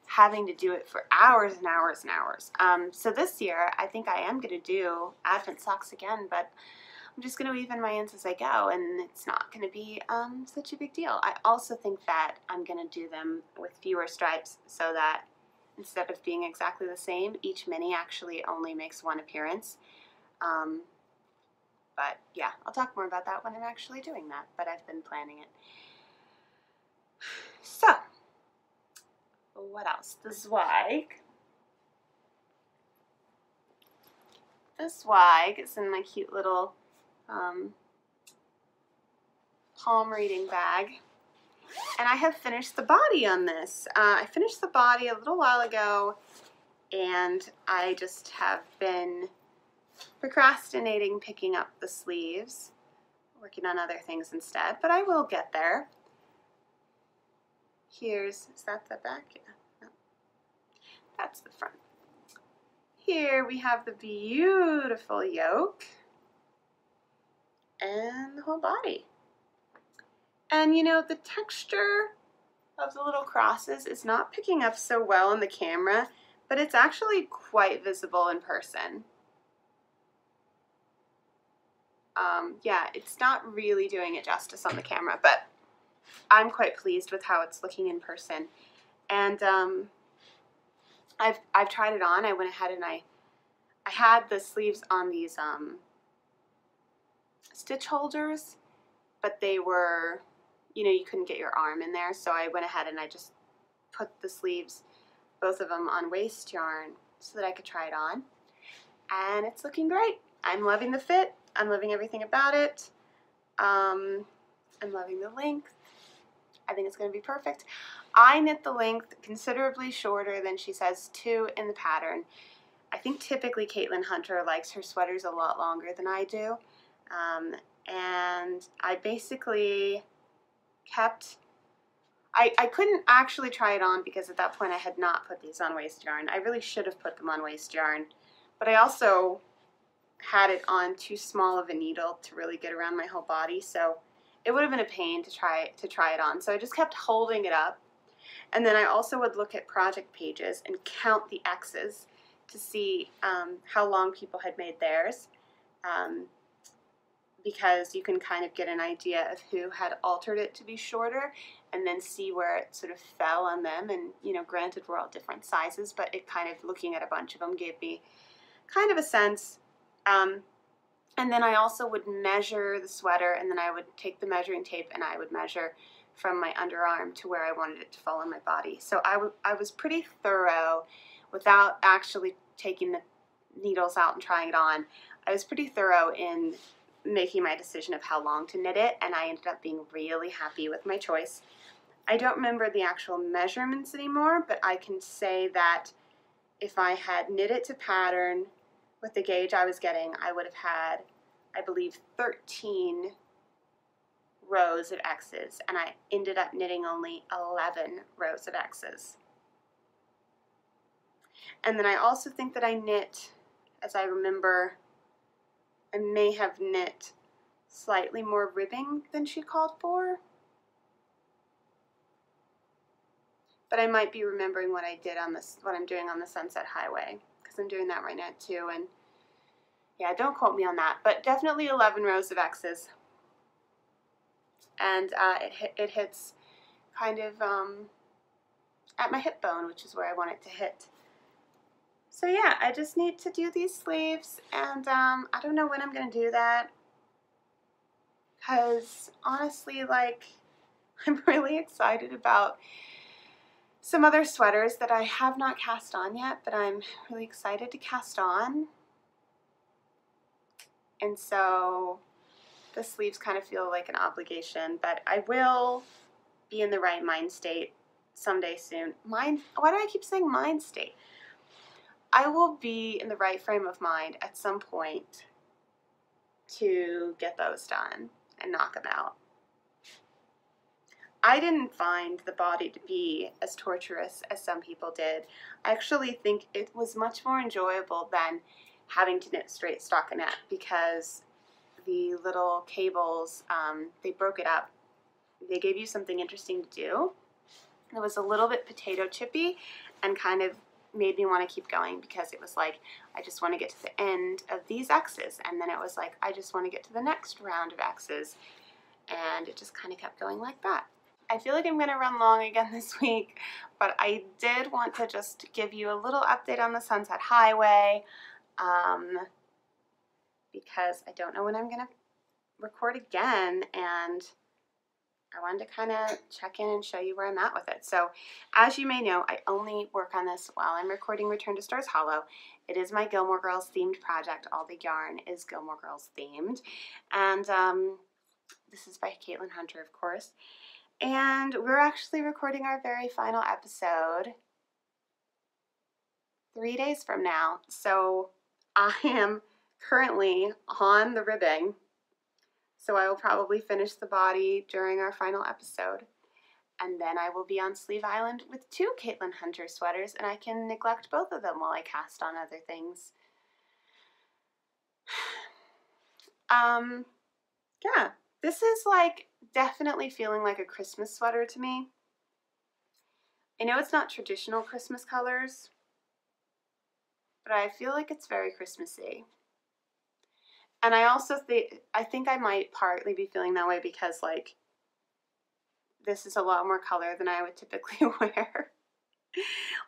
[SPEAKER 1] having to do it for hours and hours and hours. So this year, I think I am going to do Advent socks again, but I'm just going to weave in my ends as I go, and it's not going to be such a big deal. I also think that I'm going to do them with fewer stripes so that instead of being exactly the same, each mini actually only makes 1 appearance. But yeah, I'll talk more about that when I'm actually doing that, but I've been planning it. So, what else? The Zweig. The Zweig is in my cute little palm reading bag. And I have finished the body on this. I finished the body a little while ago, and I just have been procrastinating picking up the sleeves, working on other things instead, but I will get there. Is that the back? Yeah, no. That's the front. Here we have the beautiful yoke and the whole body. And you know, the texture of the little crosses is not picking up so well on the camera, but it's actually quite visible in person. Yeah, it's not really doing it justice on the camera, but I'm quite pleased with how it's looking in person. And I've tried it on. I went ahead and I had the sleeves on these stitch holders, but they were, you know, you couldn't get your arm in there, so I went ahead and I just put the sleeves, both of them, on waste yarn so that I could try it on. And it's looking great. I'm loving the fit. I'm loving everything about it. I'm loving the length. I think it's going to be perfect. I knit the length considerably shorter than she says to in the pattern. I think typically Caitlin Hunter likes her sweaters a lot longer than I do. And I basically kept, I couldn't actually try it on because at that point I had not put these on waste yarn. I really should have put them on waste yarn, but I also had it on too small of a needle to really get around my whole body, so it would have been a pain to try it on. So I just kept holding it up, and then I also would look at project pages and count the X's to see how long people had made theirs, because you can kind of get an idea of who had altered it to be shorter, and then see where it sort of fell on them. And you know, granted, we're all different sizes, but it kind of, looking at a bunch of them, gave me kind of a sense. And then I also would measure the sweater, and then I would take the measuring tape and I would measure from my underarm to where I wanted it to fall on my body. So I was pretty thorough without actually taking the needles out and trying it on. I was pretty thorough in making my decision of how long to knit it, and I ended up being really happy with my choice. I don't remember the actual measurements anymore, but I can say that if I had knit it to pattern with the gauge I was getting, I would have had, I believe, 13 rows of X's, and I ended up knitting only 11 rows of X's. And then I also think that I knit, as I remember, I may have knit slightly more ribbing than she called for, but I might be remembering what I did on this, what I'm doing on the Sunset Highway, because I'm doing that right now too. And yeah, don't quote me on that, but definitely 11 rows of X's. And it hits kind of at my hip bone, which is where I want it to hit. So yeah, I just need to do these sleeves, and I don't know when I'm going to do that, because honestly, like, I'm really excited about some other sweaters that I have not cast on yet, but I'm really excited to cast on. And so the sleeves kind of feel like an obligation, but I will be in the right mind state someday soon. Why do I keep saying mind state? I will be in the right frame of mind at some point to get those done and knock them out. I didn't find the body to be as torturous as some people did. I actually think it was much more enjoyable than having to knit straight stockinette, because the little cables, they broke it up. They gave you something interesting to do. It was a little bit potato chippy and kind of made me want to keep going, because it was like, I just want to get to the end of these X's, and then it was like, I just want to get to the next round of X's, and it just kind of kept going like that. I feel like I'm going to run long again this week, but I did want to just give you a little update on the Sunset Highway, because I don't know when I'm going to record again, and I wanted to kind of check in and show you where I'm at with it. So, as you may know, I only work on this while I'm recording Return to Stars Hollow. It is my Gilmore Girls themed project. All the yarn is Gilmore Girls themed, and this is by Caitlin Hunter, of course. And we're actually recording our very final episode 3 days from now. So I am currently on the ribbing. So I will probably finish the body during our final episode. And then I will be on Sleeve Island with 2 Caitlin Hunter sweaters, and I can neglect both of them while I cast on other things. Yeah, this is like definitely feeling like a Christmas sweater to me. I know it's not traditional Christmas colors, but I feel like it's very Christmassy. And I also think I might partly be feeling that way because like this is a lot more color than I would typically wear.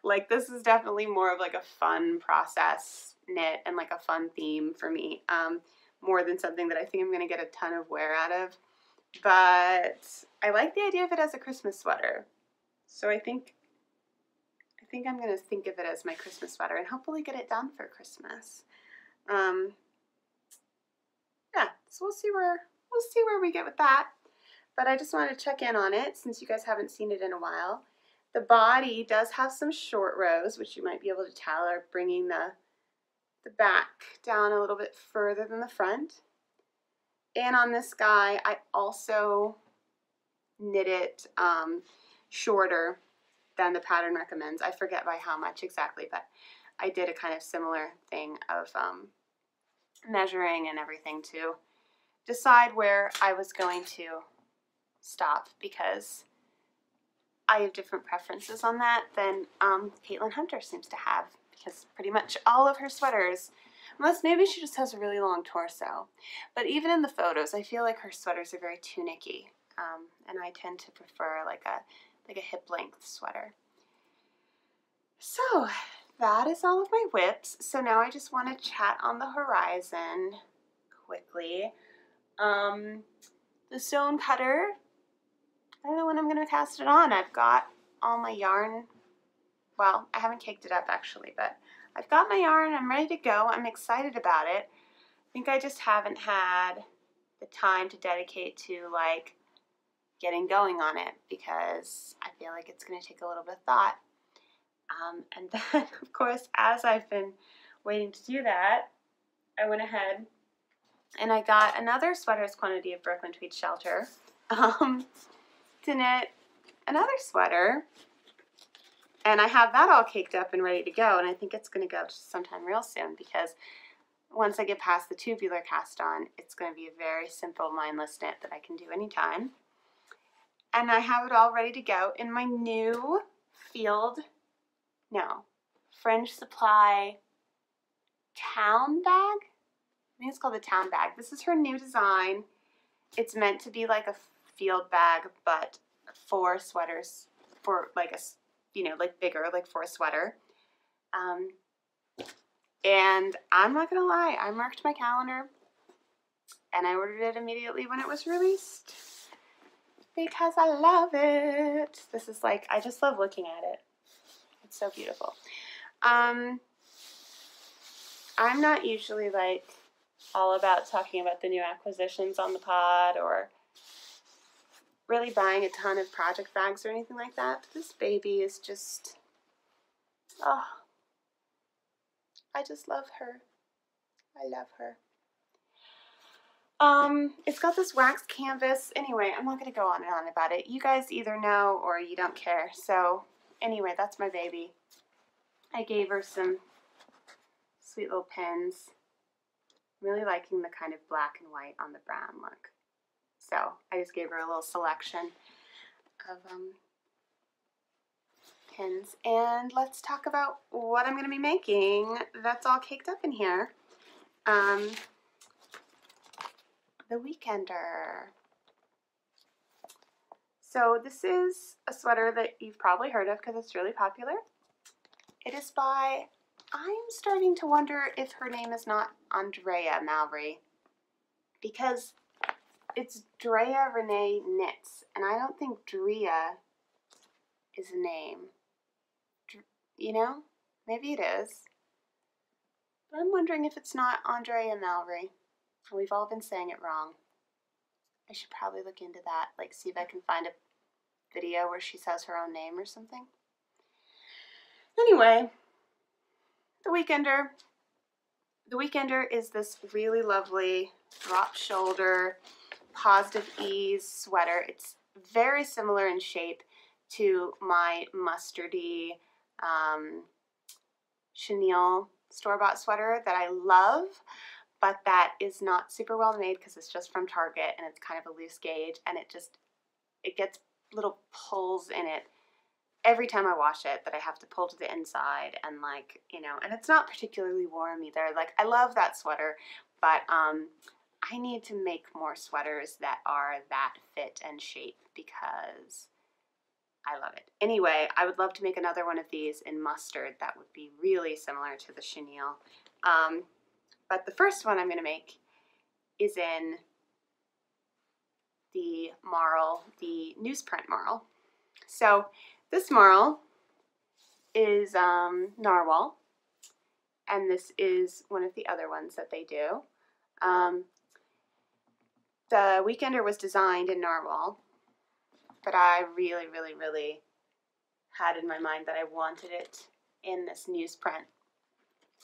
[SPEAKER 1] Like this is definitely more of like a fun process knit and like a fun theme for me, more than something that I think I'm going to get a ton of wear out of. But I like the idea of it as a Christmas sweater. So I think I'm going to think of it as my Christmas sweater and hopefully get it done for Christmas. Yeah, so we'll see where we get with that. But I just wanted to check in on it since you guys haven't seen it in a while. The body does have some short rows, which you might be able to tell are bringing the back down a little bit further than the front. And on this guy, I also knit it shorter than the pattern recommends. I forget by how much exactly, but I did a kind of similar thing of measuring and everything to decide where I was going to stop, because I have different preferences on that than Caitlin Hunter seems to have, because pretty much all of her sweaters, unless maybe she just has a really long torso, but even in the photos, I feel like her sweaters are very tunicky, and I tend to prefer like a hip-length sweater. So that is all of my whips. So now I just want to chat on the horizon quickly. The stone cutter, I don't know when I'm going to cast it on. I've got all my yarn. Well, I haven't caked it up actually, but I've got my yarn. I'm ready to go. I'm excited about it. I think I just haven't had the time to dedicate to like getting going on it because I feel like it's going to take a little bit of thought. And then, of course, as I've been waiting to do that, I went ahead and I got another sweater's quantity of Brooklyn Tweed Shelter to knit another sweater. And I have that all caked up and ready to go, and I think it's going to go sometime real soon because once I get past the tubular cast on, it's going to be a very simple mindless knit that I can do anytime. And I have it all ready to go in my new Fringe Supply town bag. I think it's called the town bag. This is her new design. It's meant to be like a field bag, but for sweaters, for like a, like bigger, like for a sweater. And I'm not gonna lie, I marked my calendar and I ordered it immediately when it was released because I love it. This is like, I just love looking at it. It's so beautiful. I'm not usually like all about talking about the new acquisitions on the pod or really buying a ton of project bags or anything like that. But this baby is just, oh, I just love her. I love her. It's got this wax canvas. Anyway, I'm not going to go on and on about it. You guys either know or you don't care. So anyway, that's my baby. I gave her some sweet little pins. I'm really liking the kind of black and white on the brown look. So I just gave her a little selection of pins. And let's talk about what I'm going to be making. That's all caked up in here. The Weekender. So this is a sweater that you've probably heard of because it's really popular. It is by, I'm starting to wonder if her name is not Andrea Malvery, because it's Drea Renee Knits, and I don't think Drea is a name. Maybe it is. But I'm wondering if it's not Andrea Malvery. We've all been saying it wrong. I should probably look into that, like see if I can find video where she says her own name or something. Anyway, the Weekender. The Weekender is this really lovely drop shoulder, positive ease sweater. It's very similar in shape to my mustardy chenille store-bought sweater that I love, but that is not super well made because it's just from Target and it's kind of a loose gauge, and it gets little pulls in it every time I wash it that I have to pull to the inside, and like, you know, and it's not particularly warm either. Like, I love that sweater, but I need to make more sweaters that are that fit and shape because I love it. Anyway, I would love to make another one of these in mustard. That would be really similar to the chenille. But the first one I'm going to make is in the marl, the newsprint marl. So this marl is narwhal, and this is one of the other ones that they do. The Weekender was designed in narwhal, but I really, really, really had in my mind that I wanted it in this newsprint.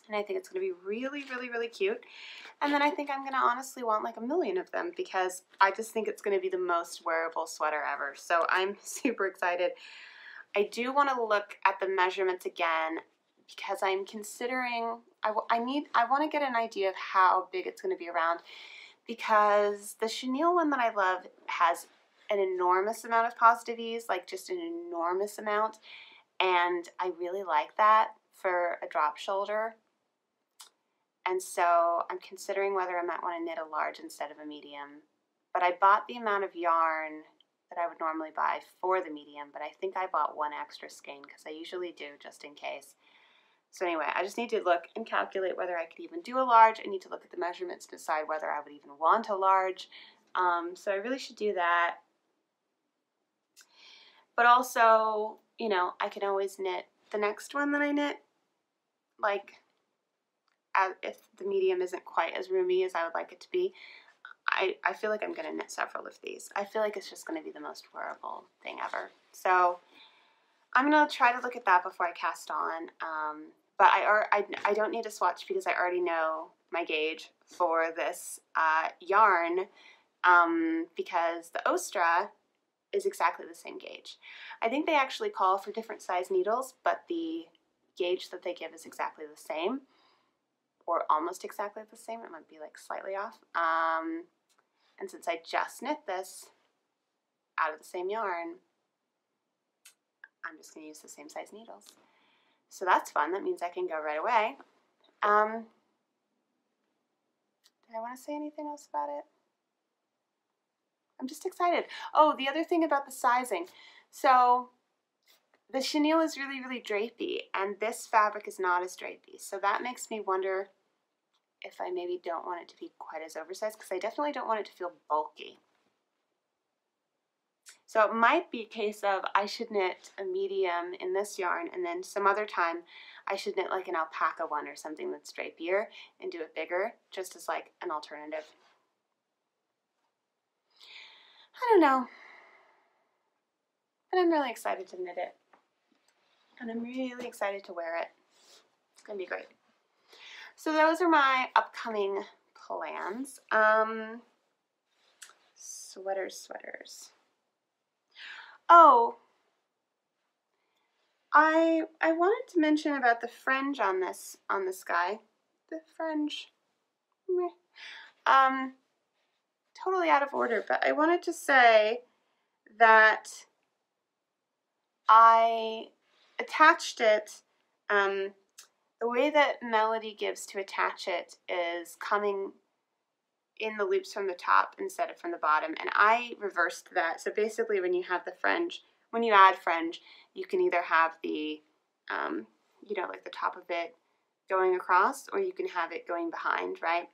[SPEAKER 1] And I think it's going to be really, really, really cute. And then I think I'm going to honestly want like a million of them because I just think it's going to be the most wearable sweater ever. So I'm super excited. I do want to look at the measurements again because I'm considering, I want to get an idea of how big it's going to be around, because the chenille one that I love has an enormous amount of positive ease, like just an enormous amount. And I really like that for a drop shoulder. And so I'm considering whether I might want to knit a large instead of a medium. But I bought the amount of yarn that I would normally buy for the medium, but I think I bought one extra skein because I usually do just in case. So anyway, I just need to look and calculate whether I could even do a large. I need to look at the measurements to decide whether I would even want a large. So I really should do that. But also, you know, I can always knit the next one that I knit, like, if the medium isn't quite as roomy as I would like it to be. I feel like I'm going to knit several of these. I feel like it's just going to be the most wearable thing ever. So I'm going to try to look at that before I cast on. But I don't need a swatch because I already know my gauge for this yarn, because the Ostra is exactly the same gauge. I think they actually call for different size needles, but the gauge that they give is exactly the same, or almost exactly the same. It might be like slightly off. And since I just knit this out of the same yarn, I'm just going to use the same size needles. So that's fun. That means I can go right away. Did I want to say anything else about it? I'm just excited. Oh, the other thing about the sizing. So the chenille is really, really drapey, and this fabric is not as drapey. So that makes me wonder if I maybe don't want it to be quite as oversized, because I definitely don't want it to feel bulky. So it might be a case of I should knit a medium in this yarn, and then some other time I should knit like an alpaca one or something that's drapier and do it bigger, just as like an alternative. I don't know, but I'm really excited to knit it, and I'm really excited to wear it. It's gonna be great. So those are my upcoming plans. Sweaters. Oh, I wanted to mention about the fringe on this guy. The fringe. Totally out of order, but I wanted to say that I attached it. The way that Melody gives to attach it is coming in the loops from the top instead of from the bottom, and I reversed that. So basically, when you have the fringe, when you add fringe, you can either have the, you know, like the top of it going across, or you can have it going behind, right?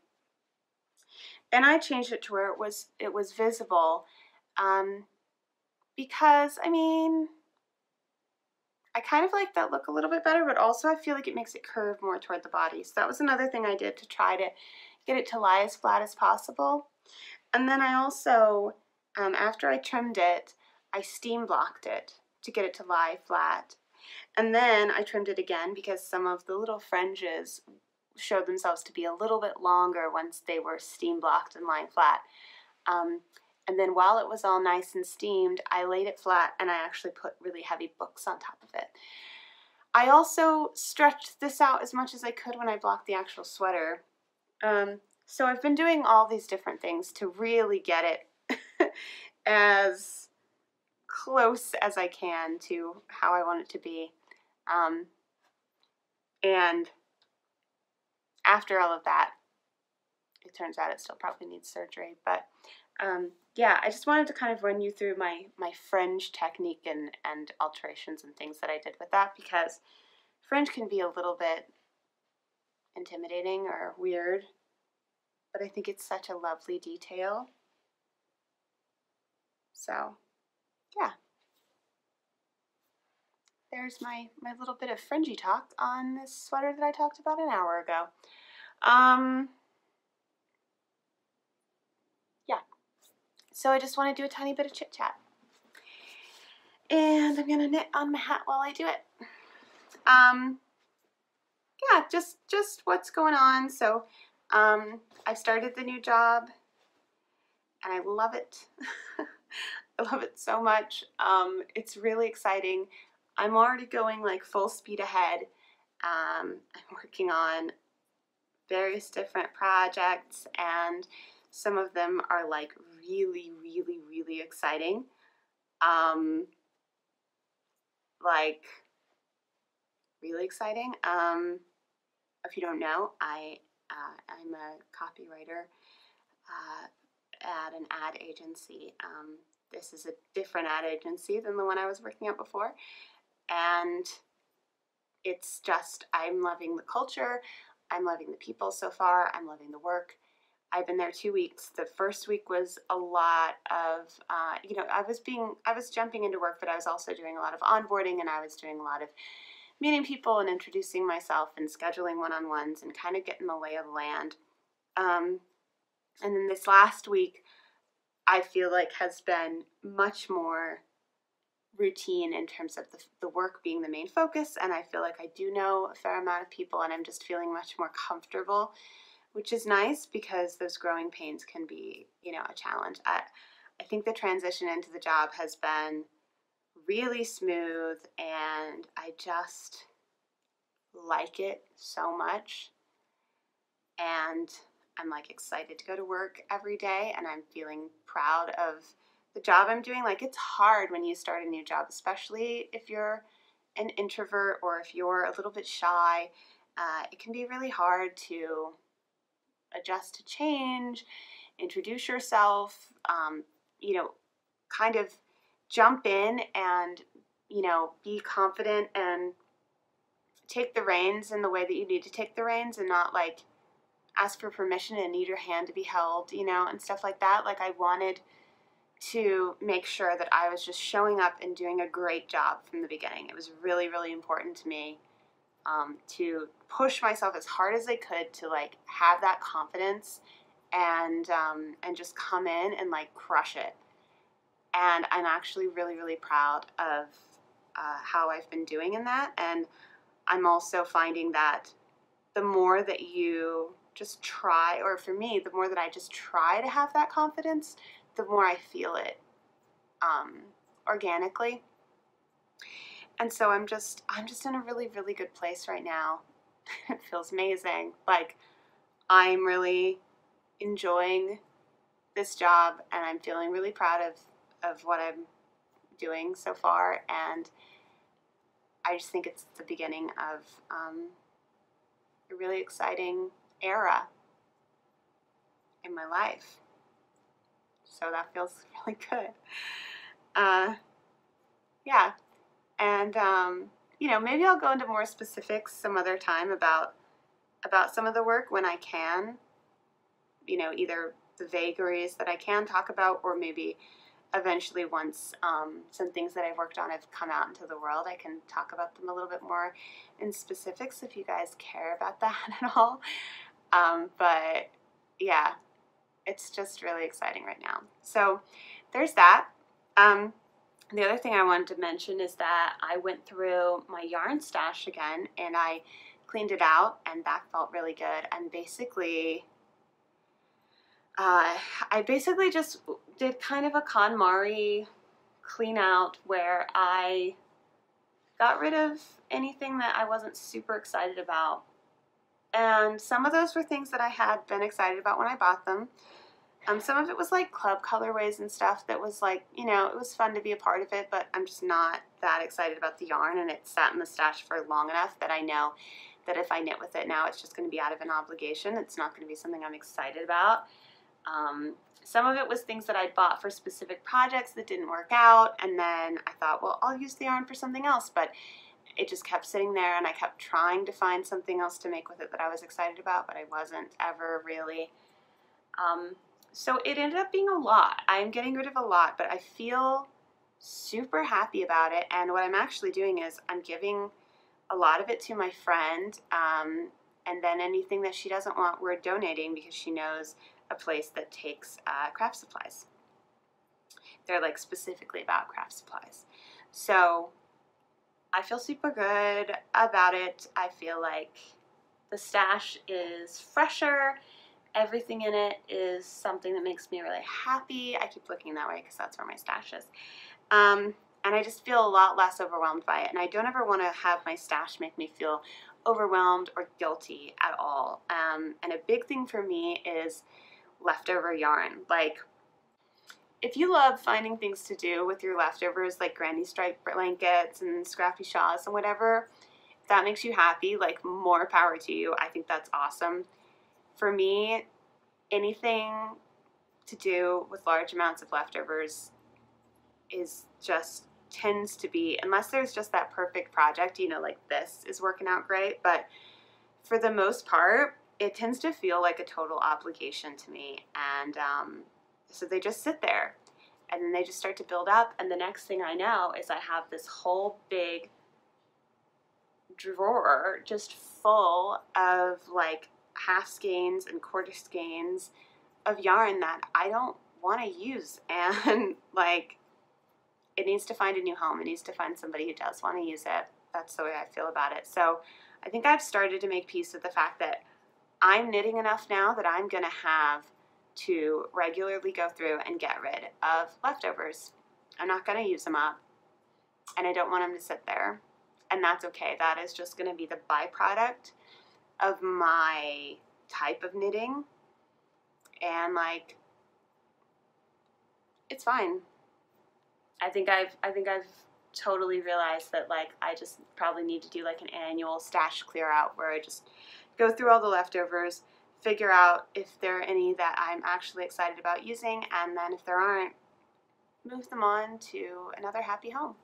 [SPEAKER 1] And I changed it to where it was visible, because I mean, I kind of like that look a little bit better, but also I feel like it makes it curve more toward the body. So that was another thing I did to try to get it to lie as flat as possible. And then I also, after I trimmed it, I steam blocked it to get it to lie flat. And then I trimmed it again because some of the little fringes showed themselves to be a little bit longer once they were steam blocked and lying flat. And then while it was all nice and steamed, I laid it flat and I actually put really heavy books on top of it. I also stretched this out as much as I could when I blocked the actual sweater. So I've been doing all these different things to really get it as close as I can to how I want it to be. And after all of that, it turns out it still probably needs surgery, but yeah, I just wanted to kind of run you through my fringe technique and alterations and things that I did with that, because fringe can be a little bit intimidating or weird, but I think it's such a lovely detail. So yeah, there's my little bit of fringy talk on this sweater that I talked about an hour ago. Yeah, so I just want to do a tiny bit of chit chat, and I'm gonna knit on my hat while I do it. Yeah, just what's going on. So I've started the new job and I love it. I love it so much. It's really exciting. I'm already going like full speed ahead. I'm working on various different projects, and some of them are like really, really, really exciting. Like really exciting. If you don't know, I'm a copywriter at an ad agency. This is a different ad agency than the one I was working at before, and it's just, I'm loving the culture, I'm loving the people so far, I'm loving the work. I've been there 2 weeks. The first week was a lot of, you know, I was jumping into work, but I was also doing a lot of onboarding, and I was doing a lot of meeting people and introducing myself and scheduling one-on-ones and kind of getting the lay of the land. And then this last week, I feel like has been much more routine in terms of the work being the main focus, and I feel like I do know a fair amount of people, and I'm just feeling much more comfortable, which is nice because those growing pains can be, you know, a challenge. I think the transition into the job has been really smooth, and I just like it so much, and I'm like excited to go to work every day, and I'm feeling proud of the job I'm doing. Like, it's hard when you start a new job, especially if you're an introvert or if you're a little bit shy. It can be really hard to adjust to change, introduce yourself, you know, kind of jump in and, you know, be confident and take the reins in the way that you need to take the reins, and not like ask for permission and need your hand to be held, you know, and stuff like that. Like, I wanted to make sure that I was just showing up and doing a great job from the beginning. It was really, really important to me to push myself as hard as I could to like have that confidence and just come in and like crush it. And I'm actually really, really proud of how I've been doing in that. And I'm also finding that the more that you just try, or for me, the more that I just try to have that confidence, the more I feel it organically. And so I'm just in a really, really good place right now. It feels amazing. Like, I'm really enjoying this job, and I'm feeling really proud of what I'm doing so far, and I just think it's the beginning of a really exciting era in my life. So that feels really good. Yeah, and you know, maybe I'll go into more specifics some other time about some of the work when I can. You know, either the vagaries that I can talk about, or maybe eventually once some things that I've worked on have come out into the world, I can talk about them a little bit more in specifics if you guys care about that at all. But yeah, it's just really exciting right now. So there's that. The other thing I wanted to mention is that I went through my yarn stash again and I cleaned it out, and that felt really good. And basically, I basically just did kind of a KonMari clean out where I got rid of anything that I wasn't super excited about. And some of those were things that I had been excited about when I bought them. Some of it was like club colorways and stuff that was like, you know, it was fun to be a part of it, but I'm just not that excited about the yarn, and it sat in the stash for long enough that I know that if I knit with it now, it's just going to be out of an obligation. It's not going to be something I'm excited about. Some of it was things that I bought for specific projects that didn't work out, and then I thought, well, I'll use the yarn for something else, but it just kept sitting there, and I kept trying to find something else to make with it that I was excited about, but I wasn't ever really. So it ended up being a lot. I'm getting rid of a lot, but I feel super happy about it, and what I'm actually doing is I'm giving a lot of it to my friend, and then anything that she doesn't want, we're donating, because she knows a place that takes craft supplies. They're like specifically about craft supplies. So I feel super good about it. I feel like the stash is fresher. Everything in it is something that makes me really happy. I keep looking that way because that's where my stash is. And I just feel a lot less overwhelmed by it. And I don't ever want to have my stash make me feel overwhelmed or guilty at all. And a big thing for me is leftover yarn. Like, if you love finding things to do with your leftovers, like granny stripe blankets and scrappy shawls and whatever, if that makes you happy, like, more power to you. I think that's awesome. For me, anything to do with large amounts of leftovers is just tends to be, unless there's just that perfect project, you know, like this is working out great, but for the most part, it tends to feel like a total obligation to me. And so they just sit there, and then they just start to build up, and the next thing I know is I have this whole big drawer just full of like half skeins and quarter skeins of yarn that I don't want to use, and like, it needs to find a new home. It needs to find somebody who does want to use it. That's the way I feel about it. So I think I've started to make peace with the fact that I'm knitting enough now that I'm going to have to regularly go through and get rid of leftovers. I'm not going to use them up, and I don't want them to sit there, and that's okay. That is just going to be the byproduct of my type of knitting, and like, it's fine. I think I've totally realized that, like, I just probably need to do like an annual stash clear out where I just go through all the leftovers, figure out if there are any that I'm actually excited about using, and then if there aren't, move them on to another happy home.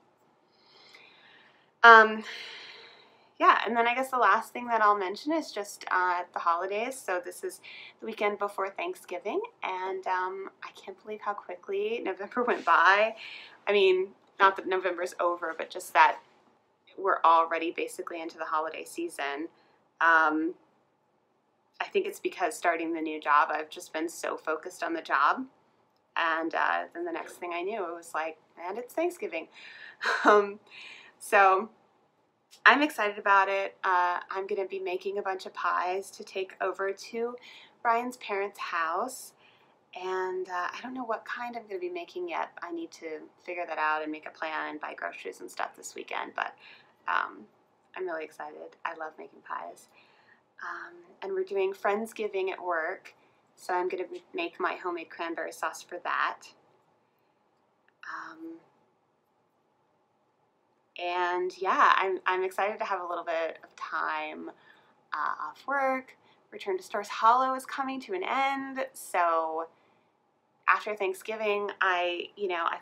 [SPEAKER 1] Yeah, and then I guess the last thing that I'll mention is just the holidays. So this is the weekend before Thanksgiving, and I can't believe how quickly November went by. I mean, not that November's over, but just that we're already basically into the holiday season. I think it's because starting the new job, I've just been so focused on the job, and then the next thing I knew, it was like, and it's Thanksgiving. So I'm excited about it. I'm going to be making a bunch of pies to take over to Brian's parents' house, and I don't know what kind I'm going to be making yet. I need to figure that out and make a plan and buy groceries and stuff this weekend, but I'm really excited. I love making pies. And we're doing Friendsgiving at work, so I'm going to make my homemade cranberry sauce for that. And yeah, I'm excited to have a little bit of time off work. Return to Stores Hollow is coming to an end, so after Thanksgiving, I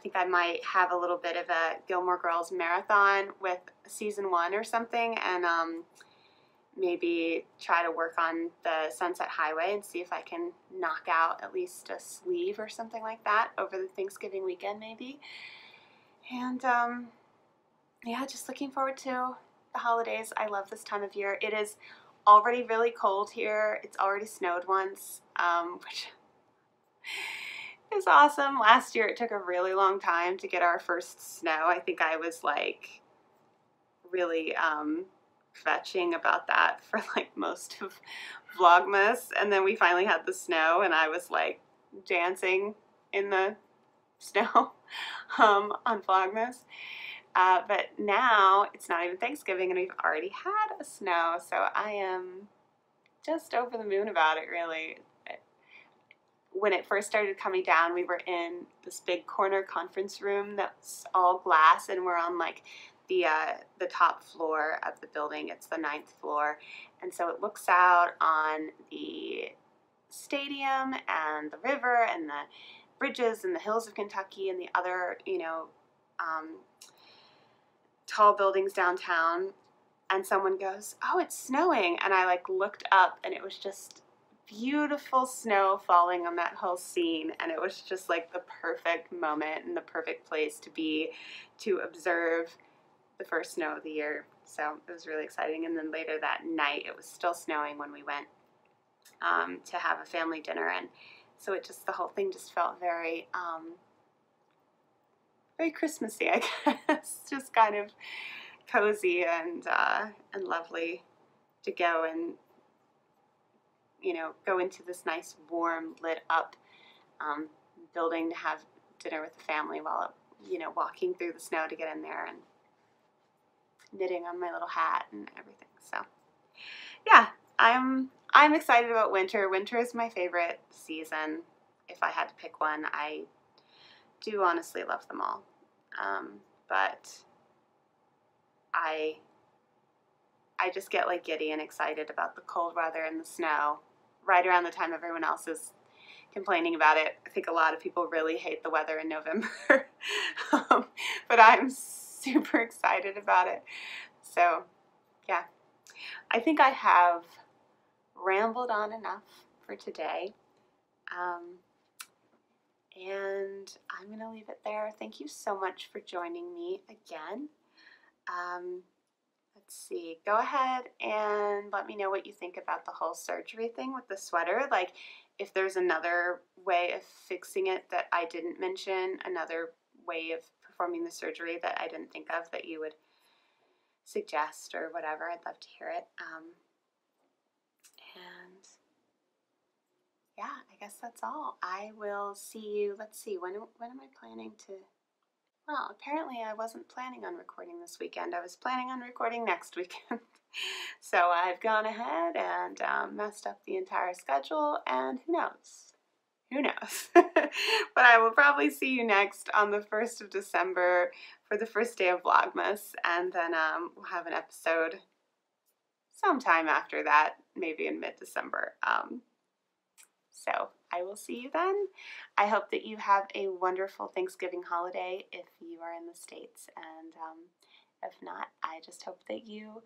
[SPEAKER 1] think I might have a little bit of a Gilmore Girls marathon with season 1 or something, and maybe try to work on the Sunset Highway and see if I can knock out at least a sleeve or something like that over the Thanksgiving weekend maybe. And yeah, just looking forward to the holidays. I love this time of year. It is already really cold here. It's already snowed once, which It was awesome. Last year it took a really long time to get our first snow. I think I was like really fetching about that for like most of Vlogmas, and then we finally had the snow and I was like dancing in the snow on Vlogmas. But now it's not even Thanksgiving and we've already had a snow, so I am just over the moon about it, really. When it first started coming down, we were in this big corner conference room that's all glass, and we're on like the top floor of the building. It's the 9th floor, and so it looks out on the stadium and the river and the bridges and the hills of Kentucky and the other, you know, tall buildings downtown. And someone goes, "Oh, it's snowing," and I like looked up, and it was just beautiful snow falling on that whole scene, and it was just like the perfect moment and the perfect place to be to observe the first snow of the year. So it was really exciting. And then later that night it was still snowing when we went to have a family dinner, and so it just, the whole thing just felt very very Christmassy, I guess. Just kind of cozy and lovely to go and, you know, go into this nice warm lit up building to have dinner with the family while, you know, walking through the snow to get in there and knitting on my little hat and everything. So yeah, I'm excited about winter. Winter is my favorite season. If I had to pick one, I do honestly love them all. But I just get like giddy and excited about the cold weather and the snow right around the time everyone else is complaining about it. I think a lot of people really hate the weather in November, but I'm super excited about it. So yeah, I think I have rambled on enough for today. And I'm going to leave it there. Thank you so much for joining me again. Let's see, go ahead and let me know what you think about the whole surgery thing with the sweater. Like, if there's another way of fixing it that I didn't mention, another way of performing the surgery that I didn't think of that you would suggest or whatever, I'd love to hear it. And yeah, I guess that's all. I will see you, let's see, when am I planning to... Well, apparently I wasn't planning on recording this weekend. I was planning on recording next weekend. So I've gone ahead and messed up the entire schedule, and who knows? Who knows? But I will probably see you next on the 1st of December for the first day of Vlogmas, and then we'll have an episode sometime after that, maybe in mid-December. So I will see you then. I hope that you have a wonderful Thanksgiving holiday if you are in the States, and if not, I just hope that you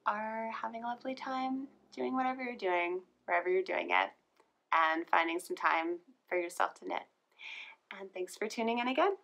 [SPEAKER 1] are having a lovely time doing whatever you're doing, wherever you're doing it, and finding some time for yourself to knit. And thanks for tuning in again.